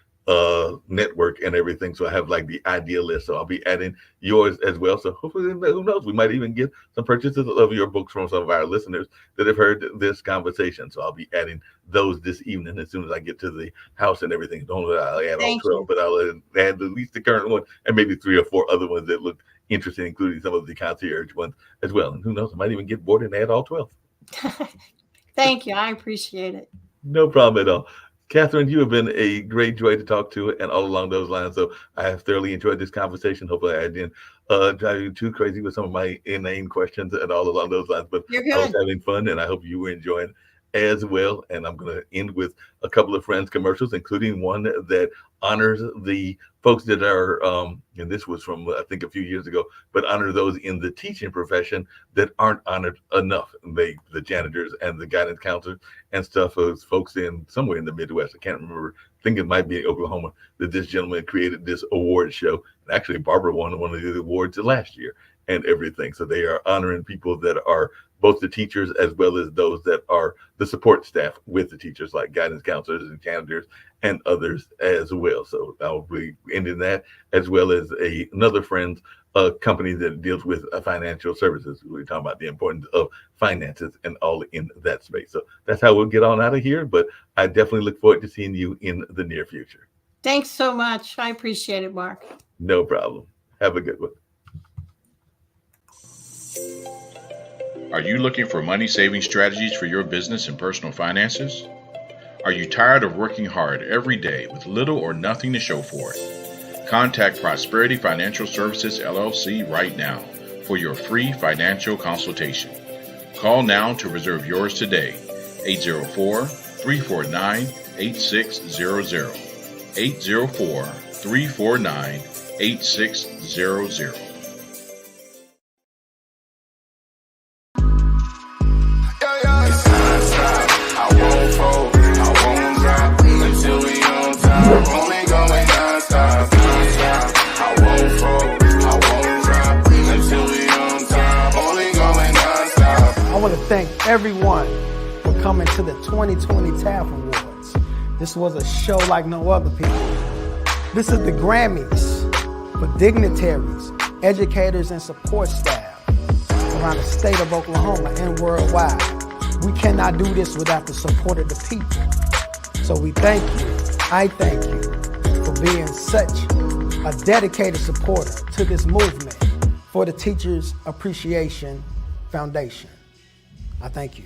network and everything. So I have like the idea list. So I'll be adding yours as well. So hopefully, who knows, we might even get some purchases of your books from some of our listeners that have heard this conversation. So I'll be adding those this evening as soon as I get to the house and everything. Don't know that I'll add all 12, but I'll add at least the current one and maybe 3 or 4 other ones that look interesting, including some of the concierge ones as well. And who knows, I might even get bored and add all 12.
Thank you. I appreciate it.
No problem at all. Catherine, you have been a great joy to talk to, and all along those lines. So I have thoroughly enjoyed this conversation. Hopefully I didn't drive you too crazy with some of my inane questions and all along those lines. But
You're
I was
good.
having fun, and I hope you were enjoying as well. And I'm going to end with a couple of Friends commercials, including one that honors the folks that are, and this was from, I think, a few years ago, but honor those in the teaching profession that aren't honored enough. The janitors and the guidance counselors and stuff, those folks in somewhere in the Midwest. I can't remember. I think it might be Oklahoma, that this gentleman created this award show. And actually, Barbara won one of the awards last year and everything. So they are honoring people that are both the teachers as well as those that are the support staff with the teachers, like guidance counselors and janitors and others as well. So I'll be ending that, as well as another Friends company that deals with financial services. We're talking about the importance of finances and all in that space. So that's how we'll get on out of here. But I definitely look forward to seeing you in the near future.
Thanks so much. I appreciate it, Mark.
No problem. Have a good one.
Are you looking for money-saving strategies for your business and personal finances? Are you tired of working hard every day with little or nothing to show for it? Contact Prosperity Financial Services, LLC right now for your free financial consultation. Call now to reserve yours today, 804-349-8600, 804-349-8600.
I want to thank everyone for coming to the 2020 TAF Awards. This was a show like no other, people. This is the Grammys for dignitaries, educators, and support staff around the state of Oklahoma and worldwide. We cannot do this without the support of the people. So we thank you, I thank you, for being such a dedicated supporter to this movement for the Teachers Appreciation Foundation. I thank you.